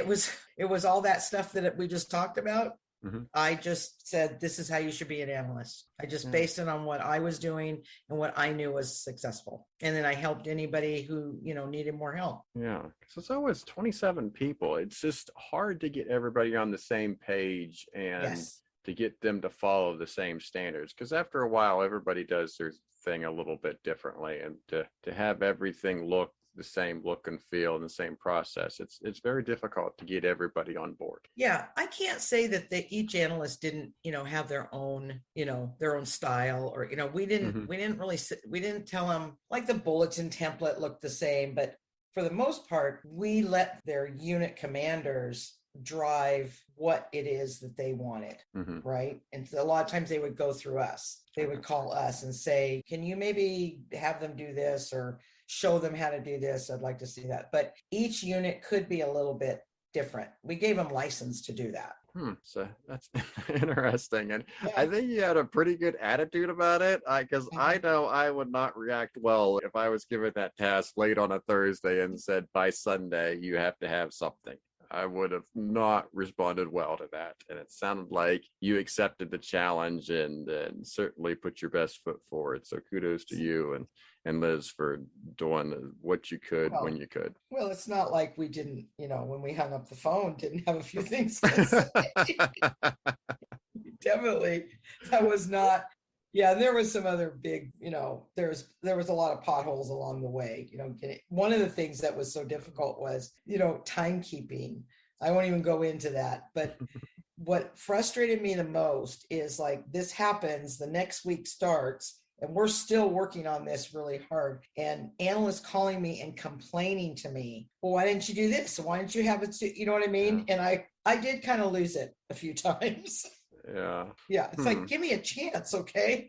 was all that stuff that we just talked about. Mm-hmm. I just said, this is how you should be an analyst. I just based it on what I was doing and what I knew was successful. And then I helped anybody who, needed more help.
Yeah. So it's always 27 people. It's just hard to get everybody on the same page and to get them to follow the same standards. Because after a while, everybody does their thing a little bit differently. And to have everything look the same look and feel and the same process, it's very difficult to get everybody on board.
Yeah, I can't say that each analyst didn't have their own style, or we didn't tell them, like, the bulletin template looked the same, but for the most part we let their unit commanders drive what it is that they wanted, right? And so a lot of times they would go through us. They would call us and say, can you maybe have them do this or show them how to do this? I'd like to see that. But each unit could be a little bit different. We gave them license to do that.
So that's interesting. And I think you had a pretty good attitude about it, because I know I would not react well if I was given that task late on a Thursday and said by Sunday, you have to have something. I would have not responded well to that. And it sounded like you accepted the challenge and certainly put your best foot forward. So kudos to you and Liz for doing what you could when you could.
Well, it's not like we didn't, when we hung up the phone, didn't have a few things to say. Definitely. That was not, there was some other big, there was a lot of potholes along the way, one of the things that was so difficult was, timekeeping. I won't even go into that, but what frustrated me the most is like, this happens, the next week starts, and we're still working on this really hard. And analysts calling me and complaining to me, well, why didn't you do this? Why didn't you have it? You know what I mean? And I did kind of lose it a few times. Yeah. It's like, give me a chance. Okay.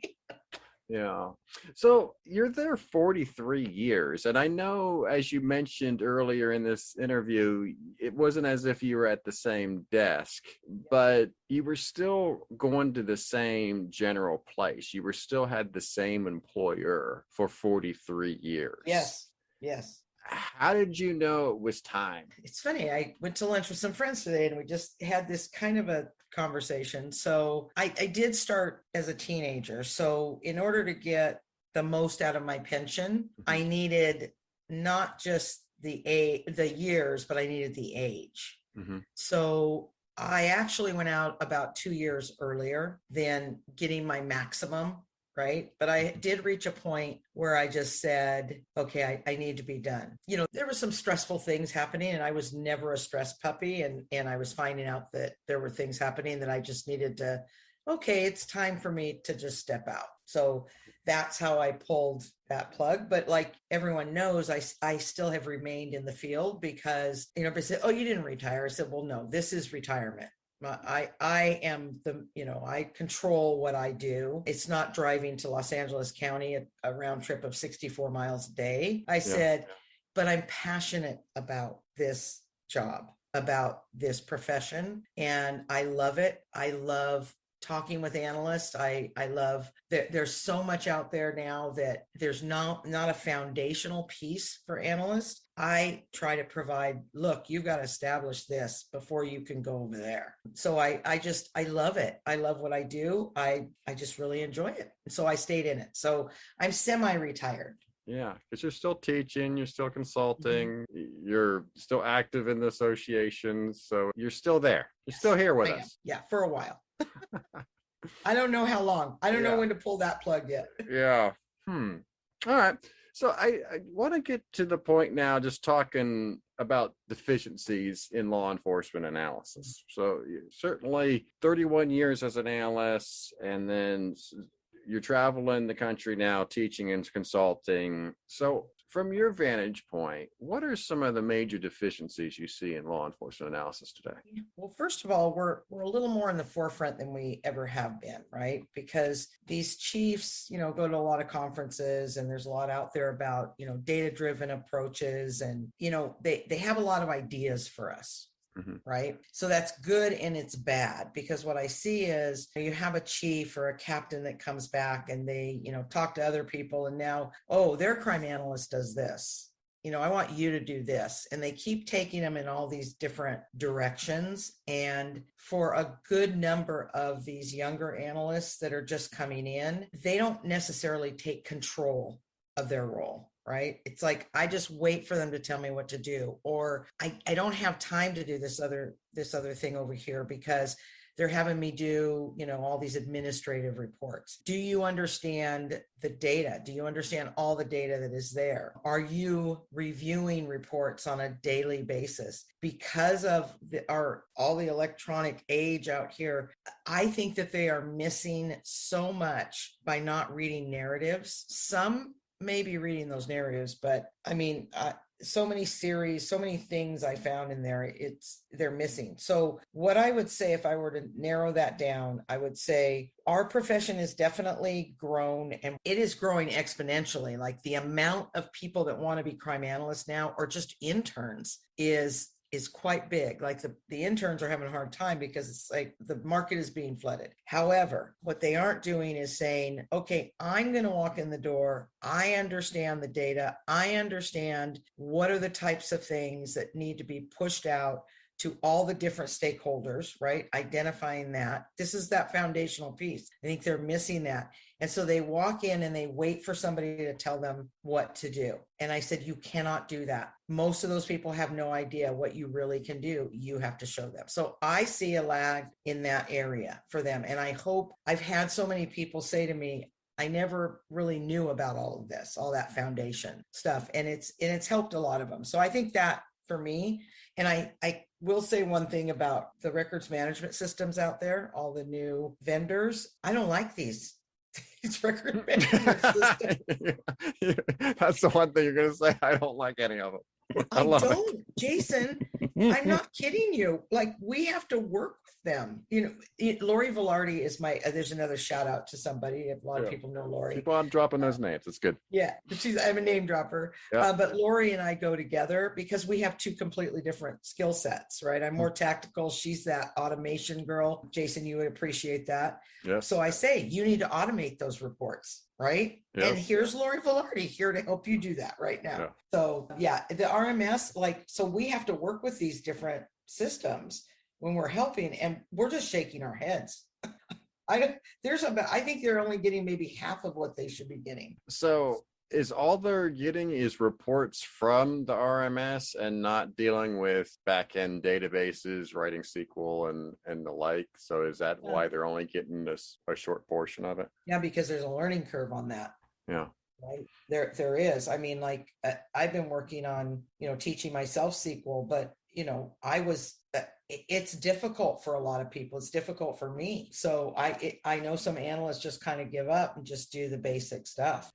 Yeah. So you're there 43 years. And I know, as you mentioned earlier in this interview, it wasn't as if you were at the same desk, but you were still going to the same general place. You were still had the same employer for 43 years.
Yes.
How did you know it was time?
It's funny. I went to lunch with some friends today and we just had this kind of a conversation. So I did start as a teenager. So in order to get the most out of my pension, I needed not just the years, but I needed the age. So I actually went out about 2 years earlier than getting my maximum. Right. But I did reach a point where I just said, okay, I need to be done. There were some stressful things happening and I was never a stress puppy. And I was finding out that there were things happening that I just needed to, okay, it's time for me to just step out. So that's how I pulled that plug. But like everyone knows, I still have remained in the field because, they said, oh, you didn't retire. I said, well, no, this is retirement. I am I control what I do. It's not driving to Los Angeles County a round trip of 64 miles a day. I said, but I'm passionate about this job, about this profession, and I love it. I love talking with analysts. I love that there's so much out there now that there's not a foundational piece for analysts. I try to provide, look, you've got to establish this before you can go over there. So I love it. I love what I do. I just really enjoy it. So I stayed in it. So I'm semi-retired.
Yeah, because you're still teaching, you're still consulting, you're still active in the associations. So you're still there. You're still here with us.
Yeah, for a while. I don't know how long. I don't know when to pull that plug yet.
Yeah. All right. So I want to get to the point now, just talking about deficiencies in law enforcement analysis. So certainly 31 years as an analyst, and then you're traveling the country now teaching and consulting. So from your vantage point, what are some of the major deficiencies you see in law enforcement analysis today?
Well, first of all, we're a little more in the forefront than we ever have been, right? Because these chiefs, go to a lot of conferences and there's a lot out there about, data-driven approaches and, they have a lot of ideas for us. Right. So that's good and it's bad, because what I see is you have a chief or a captain that comes back and they, talk to other people and now, oh, their crime analyst does this. I want you to do this. And they keep taking them in all these different directions. And for a good number of these younger analysts that are just coming in, they don't necessarily take control of their role. Right. It's like, I just wait for them to tell me what to do, or I don't have time to do this other thing over here because they're having me do, all these administrative reports. Do you understand the data? Do you understand all the data that is there? Are you reviewing reports on a daily basis? Because of all the electronic age out here, I think that they are missing so much by not reading narratives. Some may be reading those narratives, but I mean, so many series, so many things I found in there, they're missing. So what I would say, if I were to narrow that down, I would say our profession is definitely grown, and it is growing exponentially. Like the amount of people that want to be crime analysts now, or just interns, is quite big. Like the interns are having a hard time because it's like the market is being flooded. However, what they aren't doing is saying, okay, I'm going to walk in the door. I understand the data. I understand what are the types of things that need to be pushed out to all the different stakeholders, right? Identifying that. This is that foundational piece. I think they're missing that. And so they walk in and they wait for somebody to tell them what to do. And I said, you cannot do that. Most of those people have no idea what you really can do. You have to show them. So I see a lag in that area for them. And I hope, I've had so many people say to me, I never really knew about all of this, all that foundation stuff. And it's helped a lot of them. So I think that for me, and I will say one thing about the records management systems out there, all the new vendors. I don't like these record management systems.
That's the one thing you're going to say. I don't like any of them.
I don't, Jason. I'm not kidding you. Like, we have to work with them. Lori Velarde is there's another shout out to somebody. A lot of people know Lori.
Keep on dropping those names. It's good.
Yeah, I'm a name dropper.
Yeah.
But Lori and I go together because we have two completely different skill sets, right? I'm more tactical. She's that automation girl. Jason, you would appreciate that.
Yes.
So I say, you need to automate those reports. Right. Yep. And here's Lori Velarde here to help you do that right now. Yeah. So yeah, the RMS, so we have to work with these different systems when we're helping, and we're just shaking our heads. I think they're only getting maybe half of what they should be getting.
So is all they're getting is reports from the RMS and not dealing with back-end databases, writing SQL and the like? So is that why they're only getting a short portion of it?
Yeah, because there's a learning curve on that.
Yeah.
Right. There is. I mean, like I've been working on, teaching myself SQL, but it's difficult for a lot of people. It's difficult for me. So I know some analysts just kind of give up and just do the basic stuff.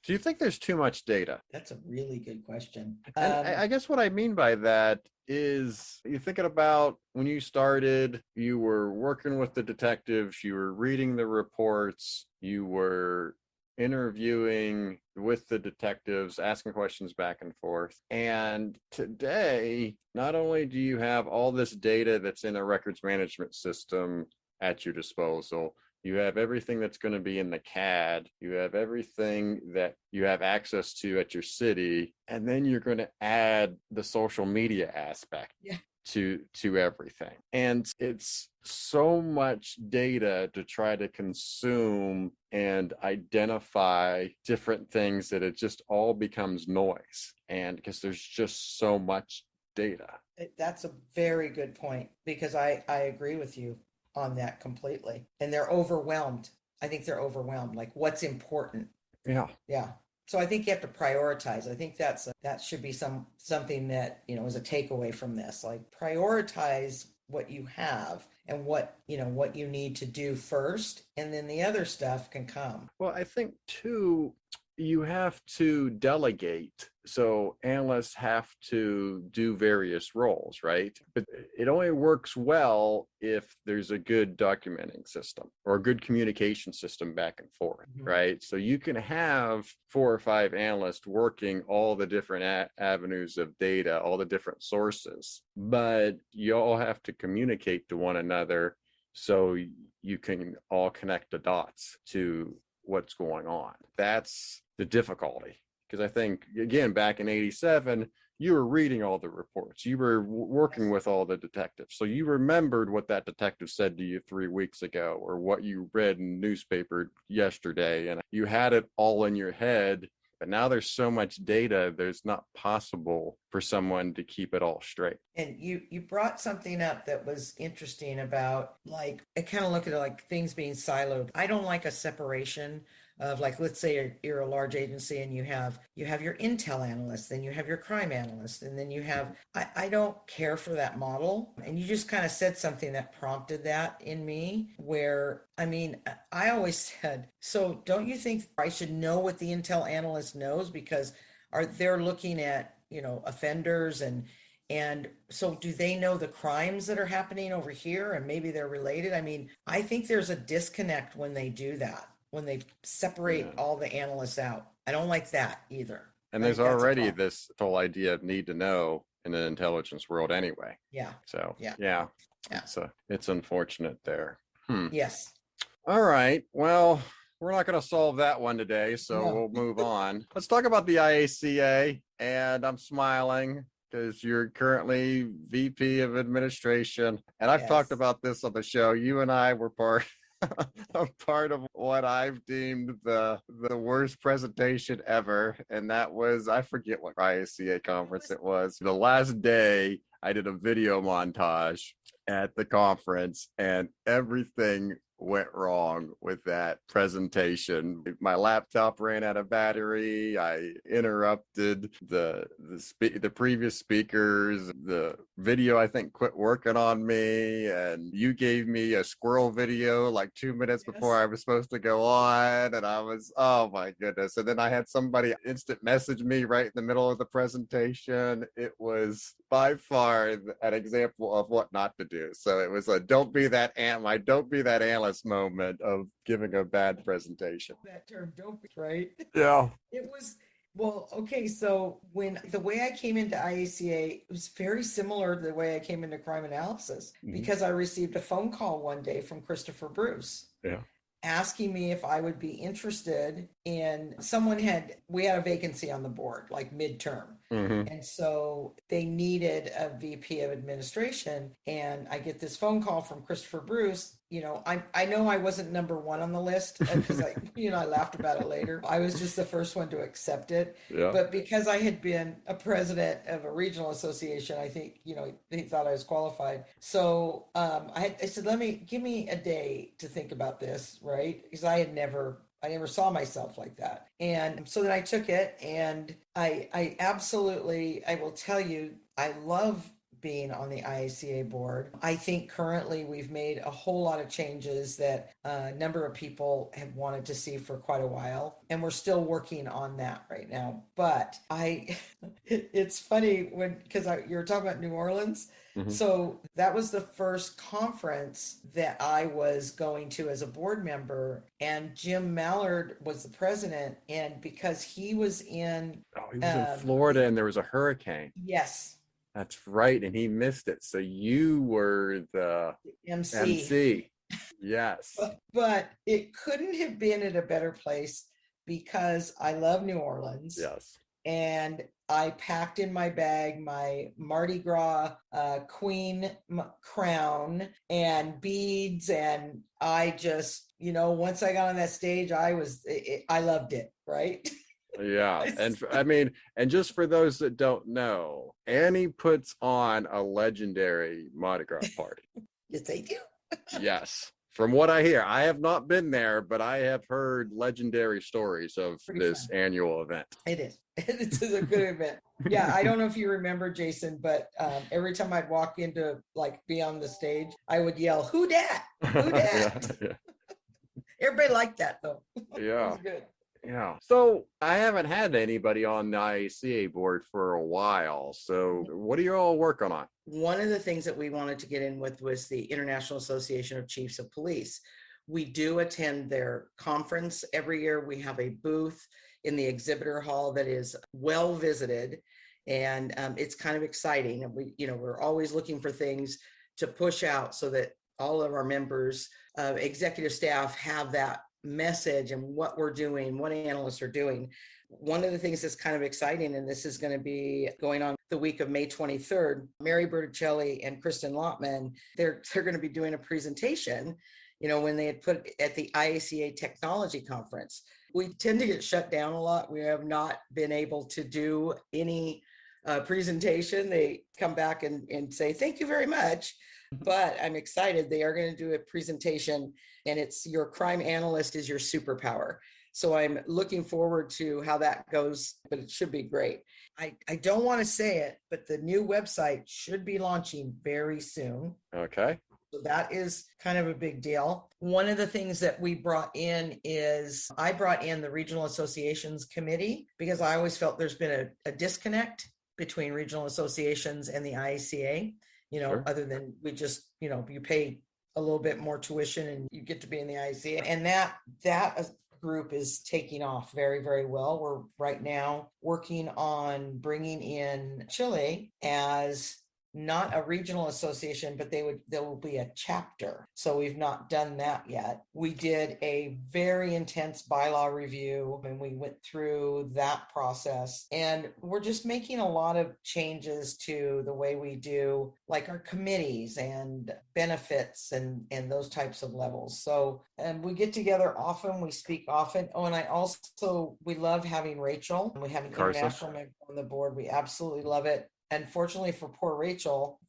Do you think there's too much data?
That's a really good question.
And I guess what I mean by that is, you're thinking about when you started, you were working with the detectives, you were reading the reports, you were interviewing with the detectives, asking questions back and forth. And today, not only do you have all this data that's in a records management system at your disposal, you have everything that's going to be in the CAD. You have everything that you have access to at your city. And then you're going to add the social media aspect to everything. And it's so much data to try to consume and identify different things that it just all becomes noise. And because there's just so much data.
That's a very good point, because I agree with you on that completely. And they're overwhelmed. I think they're overwhelmed. Like, what's important?
Yeah.
So I think you have to prioritize. I think that should be something that, is a takeaway from this. Like, prioritize what you have and what you need to do first, and then the other stuff can come.
Well, I think too, you have to delegate. So analysts have to do various roles, right? But it only works well if there's a good documenting system or a good communication system back and forth, right? So you can have 4 or 5 analysts working all the different avenues of data, all the different sources, but you all have to communicate to one another so you can all connect the dots to what's going on. That's the difficulty. Because I think, again, back in 87, you were reading all the reports. You were working with all the detectives. So you remembered what that detective said to you 3 weeks ago, or what you read in the newspaper yesterday. And you had it all in your head. But now there's so much data, there's not possible for someone to keep it all straight.
And you brought something up that was interesting about, like, I kind of look at it like things being siloed. I don't like a separation of, like, let's say you're a large agency and you have your intel analyst, then you have your crime analyst, and then you have, I don't care for that model. And you just kind of said something that prompted that in me, where, I mean, I always said, so don't you think I should know what the intel analyst knows? Because they're looking at, offenders and so do they know the crimes that are happening over here and maybe they're related? I mean, I think there's a disconnect when they do that, when they separate all the analysts out. I don't like that either.
And there's already this whole idea of need to know in the intelligence world anyway.
Yeah.
So yeah. It's unfortunate there.
Yes.
All right. Well, we're not going to solve that one today, so we'll move on. Let's talk about the IACA. And I'm smiling because you're currently VP of Administration. And I've talked about this on the show. You and I were part of what I've deemed the worst presentation ever. And that was, I forget what IACA conference it was. The last day I did a video montage at the conference and everything went wrong with that presentation. My laptop ran out of battery. I interrupted the previous speakers. The video, I think, quit working on me. And you gave me a squirrel video like 2 minutes before I was supposed to go on. And I was, oh my goodness. And then I had somebody instant message me right in the middle of the presentation. It was by far an example of what not to do. So it was a don't be that analyst moment of giving a bad presentation.
That term, don't be, right?
Yeah.
It was, well, okay, so when the way I came into IACA, it was very similar to the way I came into crime analysis because I received a phone call one day from Christopher Bruce.
Yeah.
Asking me if I would be interested in we had a vacancy on the board, like midterm. And so they needed a VP of administration. And I get this phone call from Christopher Bruce. I know I wasn't number one on the list because I laughed about it later. I was just the first one to accept it. Yeah. But because I had been a president of a regional association, I think, they thought I was qualified. So I said, give me a day to think about this, right? Because I never saw myself like that. And so then I took it and I absolutely, I will tell you, I love being on the IACA board. I think currently we've made a whole lot of changes that a number of people have wanted to see for quite a while. And we're still working on that right now. But it's funny because you were talking about New Orleans. So that was the first conference that I was going to as a board member, and Jim Mallard was the president. And because he was in
Florida and there was a hurricane.
Yes.
That's right. And he missed it. So you were the MC. Yes.
But it couldn't have been at a better place because I love New Orleans.
Yes.
And I packed in my bag my Mardi Gras queen crown and beads. And I just, once I got on that stage, I loved it. Right.
Yeah. And and just for those that don't know, Annie puts on a legendary Mardi Gras party.
Yes, they do.
Yes. From what I hear, I have not been there, but I have heard legendary stories of this annual event.
It is. It's a good event. Yeah, I don't know if you remember, Jason, but every time I'd walk into be on the stage, I would yell, "Who dat? Who dat?" Yeah. Everybody liked that though.
Yeah.
It was good.
Yeah. So I haven't had anybody on the IACA board for a while. So what are you all working on?
One of the things that we wanted to get in with was the International Association of Chiefs of Police. We do attend their conference every year. We have a booth in the exhibitor hall that is well visited, and it's kind of exciting. And we're always looking for things to push out so that all of our members, executive staff, have that message and what we're doing, what analysts are doing. One of the things that's kind of exciting, and this is going to be going on the week of May 23rd, Mary Berticelli and Kristen Lottman, they're going to be doing a presentation, when they had put at the IACA Technology Conference. We tend to get shut down a lot. We have not been able to do any presentation. They come back and say, thank you very much. But I'm excited. They are going to do a presentation, and it's your crime analyst is your superpower. So I'm looking forward to how that goes, but it should be great. I don't want to say it, but the new website should be launching very soon.
Okay.
So that is kind of a big deal. One of the things that we brought in is I brought in the Regional Associations Committee because I always felt there's been a disconnect between regional associations and the IACA,
Sure.
other than we just, you pay a little bit more tuition and you get to be in the IACA. And that group is taking off very, very well. We're right now working on bringing in Chile as not a regional association, but there will be a chapter. So we've not done that yet. We did a very intense bylaw review and we went through that process, and we're just making a lot of changes to the way we do like our committees and benefits and those types of levels. So, and we get together often, we speak often. Oh, and we love having Rachel. We have an
Carson.
international member on the board. We absolutely love it. Unfortunately for poor Rachel,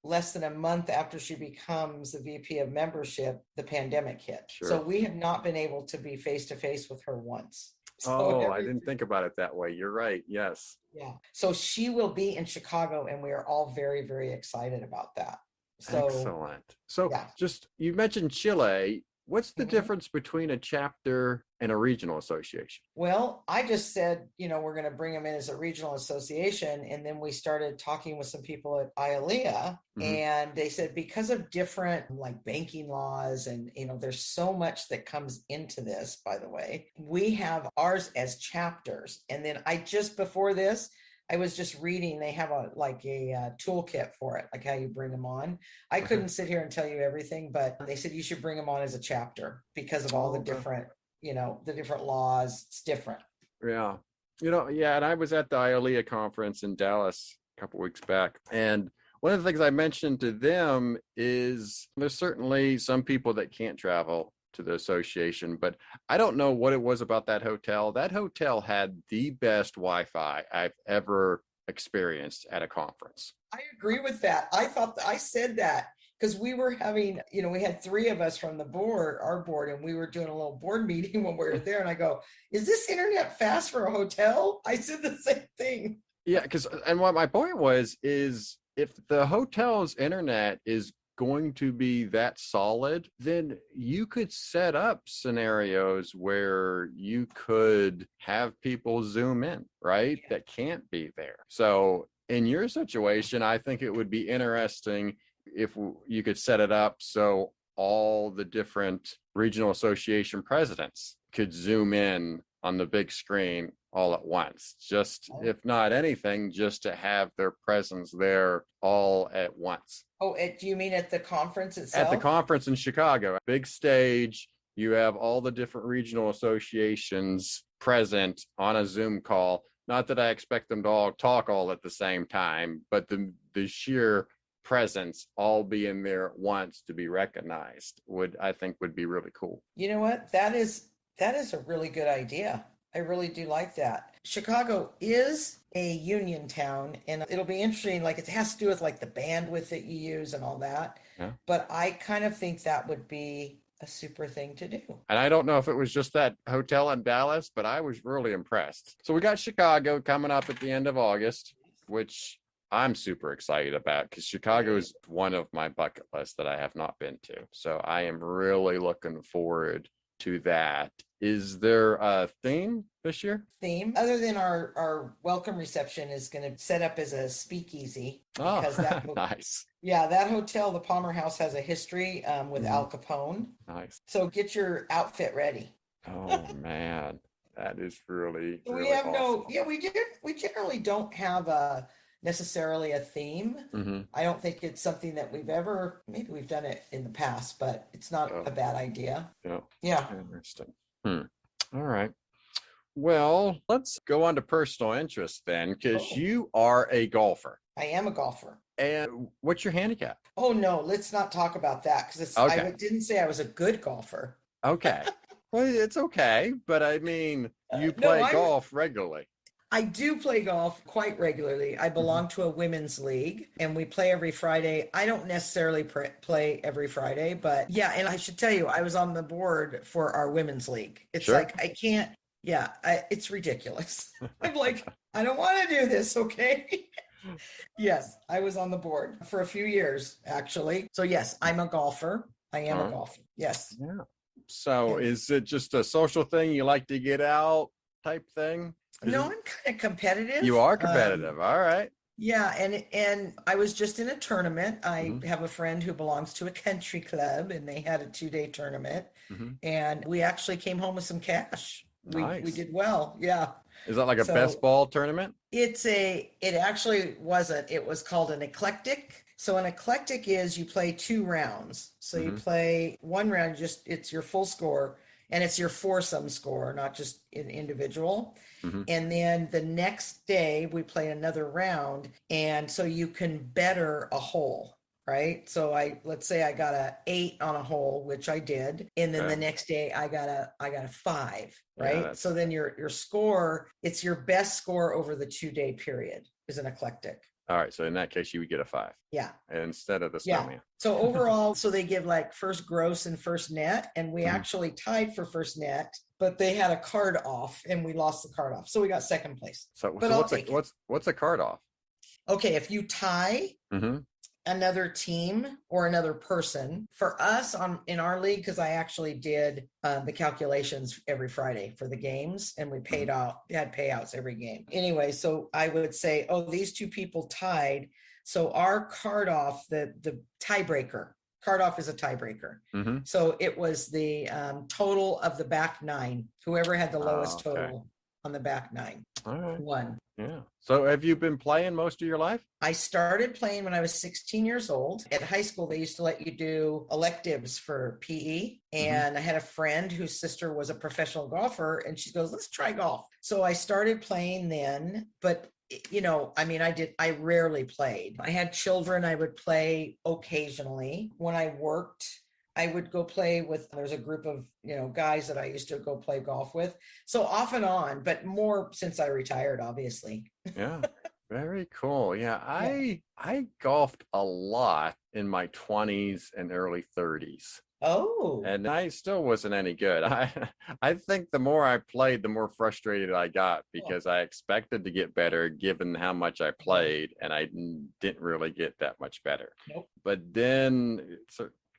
less than a month after she becomes the VP of membership, the pandemic hit.
Sure.
So we have not been able to be face to face with her once. So
I didn't think about it that way. You're right. Yes.
Yeah. So she will be in Chicago, and we are all very, very excited about that. So,
excellent. So
yeah.
just, you mentioned Chile. What's the difference between a chapter and a regional association?
Well, I just said, we're going to bring them in as a regional association. And then we started talking with some people at IACA, and they said, because of different like banking laws and, there's so much that comes into this, by the way, we have ours as chapters. And then before this, I was just reading, they have a toolkit for it, like how you bring them on. I couldn't sit here and tell you everything, but they said you should bring them on as a chapter because of all the different, the different laws. It's different.
Yeah. And I was at the IACA conference in Dallas a couple weeks back. And one of the things I mentioned to them is there's certainly some people that can't travel to the association, but I don't know what it was about that hotel. That hotel had the best Wi-Fi I've ever experienced at a conference.
I agree with that. I said that because we were having, we had 3 of us from our board, and we were doing a little board meeting when we were there. And I go, is this internet fast for a hotel? I said the same thing.
Yeah, and what my point was is if the hotel's internet is going to be that solid, then you could set up scenarios where you could have people zoom in, right? Yeah. That can't be there. So in your situation, I think it would be interesting if you could set it up so all the different regional association presidents could zoom in on the big screen all at once, if not anything, just to have their presence there all at once.
Oh, do you mean at the conference itself?
At the conference in Chicago, big stage, you have all the different regional associations present on a Zoom call. Not that I expect them to all talk all at the same time, but the sheer presence all being there at once to be recognized would be really cool.
You know what? That is a really good idea. I really do like that. Chicago is a union town, and it'll be interesting. Like, it has to do with like the bandwidth that you use and all that. Yeah. But I kind of think that would be a super thing to do.
And I don't know if it was just that hotel in Dallas, but I was really impressed. So we got Chicago coming up at the end of August, which I'm super excited about because Chicago is one of my bucket lists that I have not been to. So I am really looking forward to that. Is there a theme this year?
Theme other than our welcome reception is going to set up as a speakeasy.
Because nice.
Yeah, that hotel, the Palmer House, has a history with Al Capone.
Nice.
So get your outfit ready.
Oh man, that is really.
We have awesome. We generally don't have necessarily a theme. Mm-hmm. I don't think it's something that maybe we've done it in the past, but it's not a bad idea. Yeah.
Interesting. All right. Well, let's go on to personal interest then, because you are a golfer.
I am a golfer.
And what's your handicap?
Oh, no, let's not talk about that because I didn't say I was a good golfer.
Okay. Well, it's okay. But I mean, you play golf regularly.
I do play golf quite regularly. I belong to a women's league and we play every Friday. I don't necessarily play every Friday, but yeah. And I should tell you, I was on the board for our women's league. It's like, I can't, it's ridiculous. I'm like, I don't want to do this. Okay. Yes, I was on the board for a few years, actually. So yes, I'm a golfer. I am a golfer. Yes.
Yeah. So
And-
is it just a social thing? You like to get out type thing?
No, I'm kind of competitive.
You are competitive. All right.
Yeah, and I was just in a tournament. I
Mhm.
have a friend who belongs to a country club, and they had a 2-day tournament,
Mhm.
and we actually came home with some cash. We
Nice.
did well. Yeah.
Is that like a
So-
best ball tournament?
It actually wasn't. It was called an eclectic. So an eclectic is you play 2 rounds. So you play 1 round, it's your full score, and it's your foursome score, not just an individual.
Mhm.
And then the next day we play another round, and so you can better a hole, right? So let's say I got a 8 on a hole, which I did, and then
Okay.
the next day I got a 5,
Yeah,
right?
that's-
So then your score, it's your best score over the 2-day period is an eclectic.
All right. So in that case, you would get a 5
Yeah.
instead of the
Yeah.
snowman.
So overall, so they give like first gross and first net, and we
Mhm.
actually tied for first net, but they had a card off and we lost the card off. So we got second place.
So,
But I'll
what's
take it.
what's a card off?
Okay, if you tie
Mm-hmm.
another team or another person, for us in our league, because I actually did the calculations every Friday for the games, and we had payouts every game. Anyway, so I would say, oh, these 2 people tied. So our card off, the tiebreaker, card off is a tiebreaker.
Mm-hmm.
So it was the total of the back 9. Whoever had the lowest
okay.
total on the back 9
All right.
won.
Yeah. So have you been playing most of your life?
I started playing when I was 16 years old. At high school, they used to let you do electives for PE. And I had a friend whose sister was a professional golfer, and she goes, let's try golf. So I started playing then, but I rarely played. I had children. I would play occasionally. When I worked, I would go play with, there's a group of, guys that I used to go play golf with. So off and on, but more since I retired, obviously.
Yeah. Very cool. Yeah. I golfed a lot in my 20s and early 30s.
Oh.
And I still wasn't any good. I think the more I played, the more frustrated I got because I expected to get better given how much I played, and I didn't really get that much better.
Nope.
But then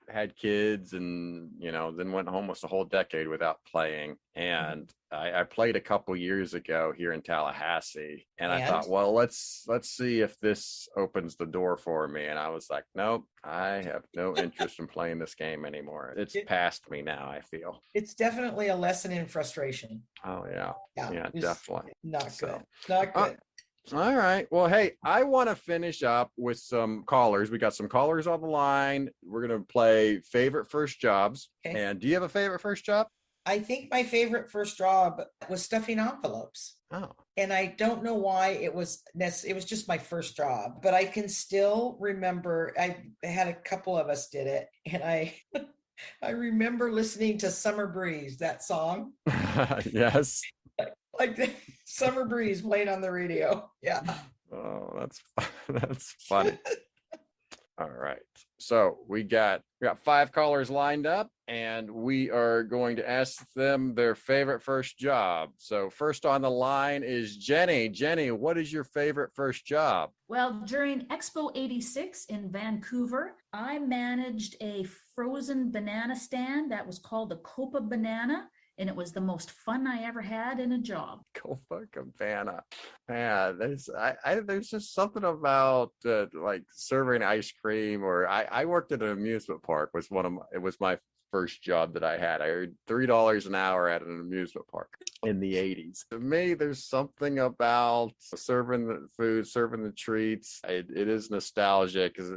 had kids and, then went almost a whole decade without playing. And I played a couple years ago here in Tallahassee, and I thought, well, let's see if this opens the door for me. And I was like, nope, I have no interest in playing this game anymore. It's past me now, I feel.
It's definitely a lesson in frustration.
Oh, yeah. Yeah, definitely.
Not
So,
good. Not good.
All right. Well, hey, I want to finish up with some callers. We got some callers on the line. We're going to play favorite first jobs.
Okay.
And do you have a favorite first job?
I think my favorite first job was stuffing envelopes.
Oh.
And I don't know why it was just my first job, but I can still remember I had a couple of us did it, and I remember listening to Summer Breeze, that song.
Yes.
Like the Summer Breeze playing on the radio. Yeah.
Oh, that's funny. All right. So we got 5 callers lined up, and we are going to ask them their favorite first job. So first on the line is Jenny. Jenny, what is your favorite first job?
Well, during Expo 86 in Vancouver, I managed a frozen banana stand that was called the Copa Banana. And it was the most fun I ever had in a job.
Copa Cabana. Man, there's just something about like serving ice cream, or I worked at an amusement park. It was my first job that I had. I earned $3 an hour at an amusement park in the 80s. To me, there's something about serving the food, serving the treats. It is nostalgia because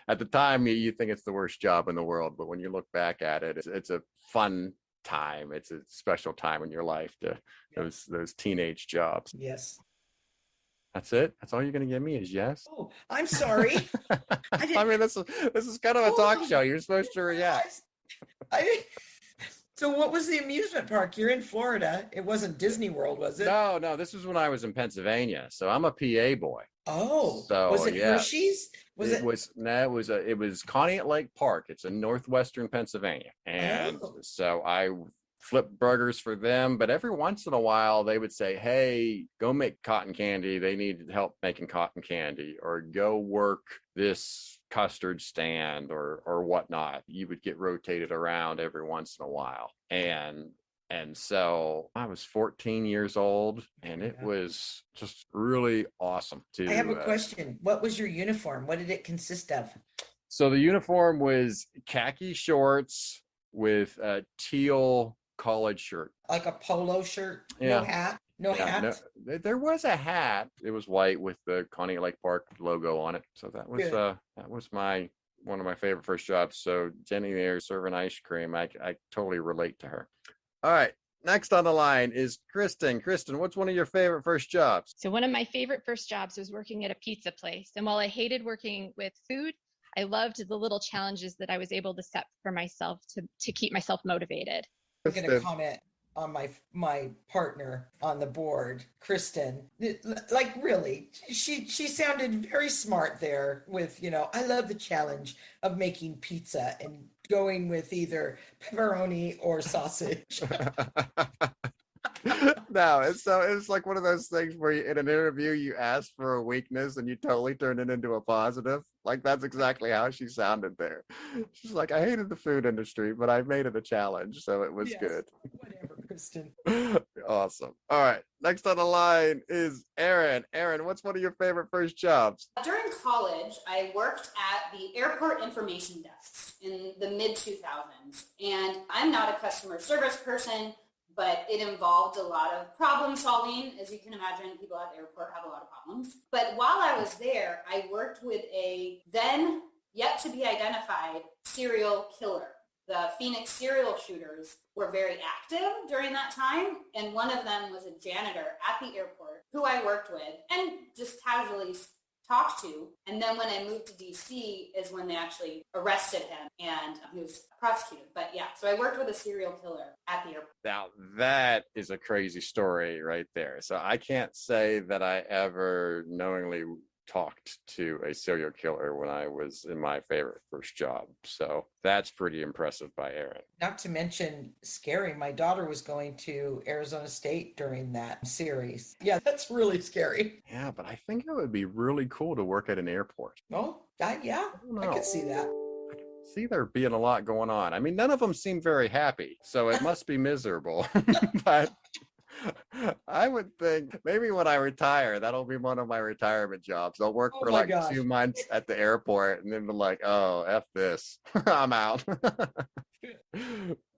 at the time you think it's the worst job in the world, but when you look back at it, it's a fun time. It's a special time in your life those teenage jobs.
Yes.
That's it. That's all you're going to give me is yes.
Oh, I'm sorry.
I mean, this is kind of a talk show. You're supposed to react.
So what was the amusement park? You're in Florida. It wasn't Disney World, was it?
No, this was when I was in Pennsylvania. So I'm a PA boy.
Oh,
so
was it Hershey's?
It was Conneaut Lake Park. It's in northwestern Pennsylvania. And so I flip burgers for them. But every once in a while, they would say, hey, go make cotton candy. They need help making cotton candy, or go work this custard stand or whatnot. You would get rotated around every once in a while. And so I was 14 years old, and it was just really awesome
I have a question. What was your uniform? What did it consist of?
So the uniform was khaki shorts with a teal collared shirt.
Like a polo shirt?
Yeah.
No hat? No hat?
No, there was a hat. It was white with the Connie Lake Park logo on it. So that was one of my favorite first jobs. So Jenny there serving ice cream, I totally relate to her. All right. Next on the line is Kristen. Kristen, what's one of your favorite first jobs?
So one of my favorite first jobs was working at a pizza place. And while I hated working with food, I loved the little challenges that I was able to set for myself to keep myself motivated.
I'm going to comment on my partner on the board, Kristen. Like, really, she sounded very smart there with, I love the challenge of making pizza and going with either pepperoni or sausage.
No, it's like one of those things where in an interview you ask for a weakness and you totally turn it into a positive. Like, that's exactly how she sounded there. She's like, I hated the food industry, but I made it a challenge, so it was good.
Whatever, Kristen.
Awesome. All right, next on the line is Erin. Erin, what's one of your favorite first jobs?
During college, I worked at the airport information desks in the mid-2000s, and I'm not a customer service person, but it involved a lot of problem solving. As you can imagine, people at the airport have a lot of problems. But while I was there, I worked with a then yet to be identified serial killer. The Phoenix serial shooters were very active during that time, and one of them was a janitor at the airport who I worked with and just casually talked to. And then when I moved to DC is when they actually arrested him and he was prosecuted. But yeah, so I worked with a serial killer at the airport.
Now that is a crazy story right there. So I can't say that I ever knowingly talked to a serial killer when I was in my favorite first job. So that's pretty impressive by Erin.
Not to mention scary. My daughter was going to Arizona State during that series. Yeah, that's really scary.
Yeah, but I think it would be really cool to work at an airport.
Oh, yeah, I could see that.
I could see there being a lot going on. I mean, none of them seem very happy, so it must be miserable. But I would think maybe when I retire, that'll be one of my retirement jobs. I'll work for like 2 months at the airport and then be like, oh, F this. I'm out.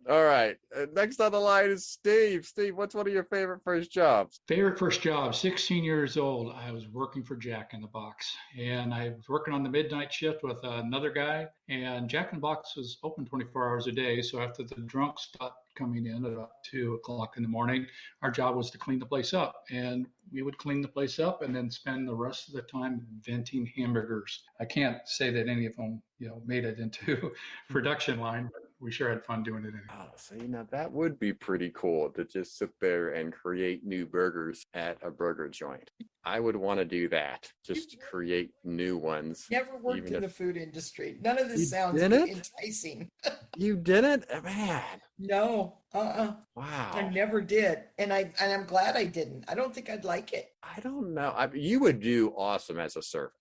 All right. Next on the line is Steve. Steve, what's one of your favorite first jobs?
Favorite first job, 16 years old. I was working for Jack in the Box, and I was working on the midnight shift with another guy, and Jack in the Box was open 24 hours a day. So after the drunks stopped coming in at about 2:00 in the morning, our job was to clean the place up, and we would clean the place up and then spend the rest of the time inventing hamburgers. I can't say that any of them, made it into production line, but we sure had fun doing it anyway.
Oh, so that would be pretty cool to just sit there and create new burgers at a burger joint. I would want to do that, just to create new ones.
Never worked in the food industry. None of this sounds enticing.
You didn't? Man.
No. Wow. I never did. And I'm glad I didn't. I don't think I'd like it.
I don't know. You would do awesome as a server.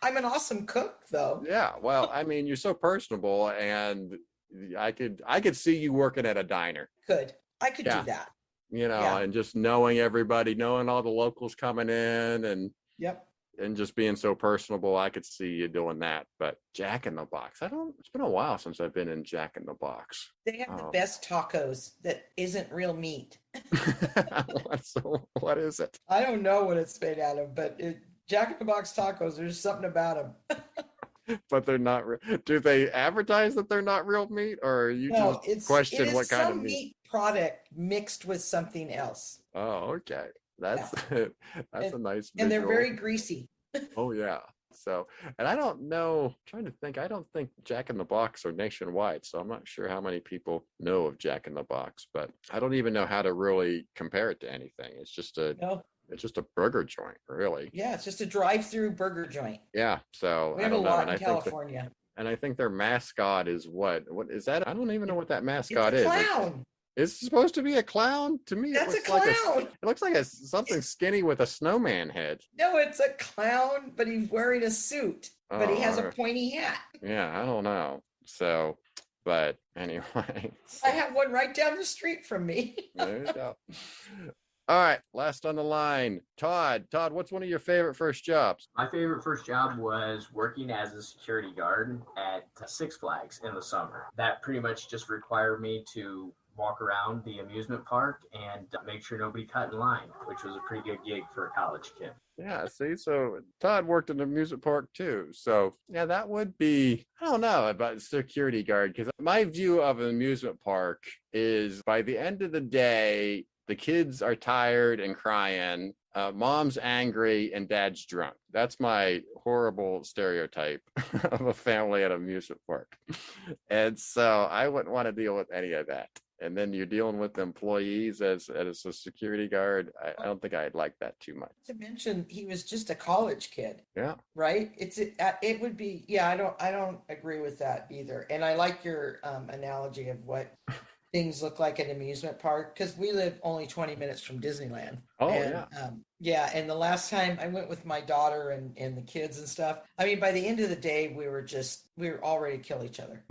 I'm an awesome cook, though.
Yeah, well, I mean, you're so personable, and I could see you working at a diner.
I could do that.
And just knowing everybody, knowing all the locals coming in, and and just being so personable, I could see you doing that. But Jack in the Box, it's been a while since I've been in Jack in the Box.
They have the best tacos that isn't real meat.
What is it?
I don't know what it's made out of, but Jack in the Box tacos, there's something about them.
But they're not real. Do they advertise that they're not real meat, or you just question what kind of meat
product mixed with something else?
Oh, okay. That's a nice visual.
And they're very greasy.
Oh yeah. So, and I don't know, I'm trying to think, I don't think Jack in the Box are nationwide, so I'm not sure how many people know of Jack in the Box, but I don't even know how to really compare it to anything. It's just a burger joint, really.
Yeah, it's just a drive-through burger joint.
Yeah, so
we have a lot in California.
And I think their mascot is what? What is that? I don't even know what that mascot
It's a
is.
clown.
It's supposed to be a clown? To me,
That's a
it looks like
clown.
it looks like something skinny with a snowman head.
No, it's a clown, but he's wearing a suit, but he has a
Oh,
pointy hat.
yeah, I don't know. So, but anyway.
I have one right down the street from me.
There you go. All right, last on the line, Todd. Todd, what's one of your favorite first jobs?
My favorite first job was working as a security guard at Six Flags in the summer. That pretty much just required me to walk around the amusement park and make sure nobody cut in line, which was a pretty good gig for a college kid.
Yeah, see, so Todd worked in the amusement park too. So yeah, that would be, I don't know about security guard, because my view of an amusement park is by the end of the day, the kids are tired and crying, mom's angry, and dad's drunk. That's my horrible stereotype of a family at an amusement park. And so I wouldn't want to deal with any of that. And then you're dealing with employees as a security guard. I don't think I'd like that too much.
To mention, he was just a college kid.
Yeah.
Right. It would be. Yeah. I don't agree with that either. And I like your analogy of what things look like at an amusement park, because we live only 20 minutes from Disneyland.
Oh,
and,
yeah.
Yeah. And the last time I went with my daughter and the kids and stuff, I mean, by the end of the day, we were all ready to kill each other.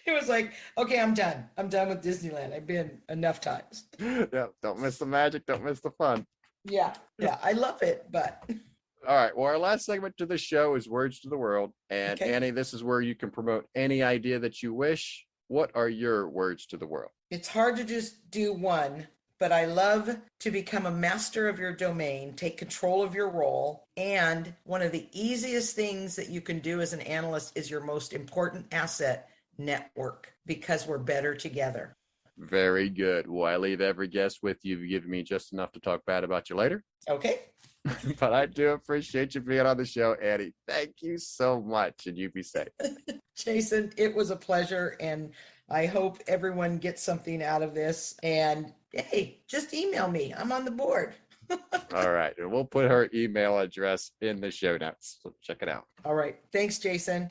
It was like, okay, I'm done. I'm done with Disneyland. I've been enough times.
Yeah. Don't miss the magic. Don't miss the fun.
Yeah. Yeah. I love it. But
all right. Well, our last segment to the show is Words to the World. And
Okay.
Annie, this is where you can promote any idea that you wish. What are your words to the world?
it's hard to just do one, but I love to become a master of your domain, take control of your role. And one of the easiest things that you can do as an analyst is your most important asset, network, because we're better together.
Very good. Well, I leave every guest with you. You've given me just enough to talk bad about you later.
Okay.
But I do appreciate you being on the show, Annie. Thank you so much, and you be safe.
Jason, it was a pleasure, and I hope everyone gets something out of this. And hey, just email me. I'm on the board.
All right. And we'll put her email address in the show notes. So check it out.
All right. Thanks, Jason.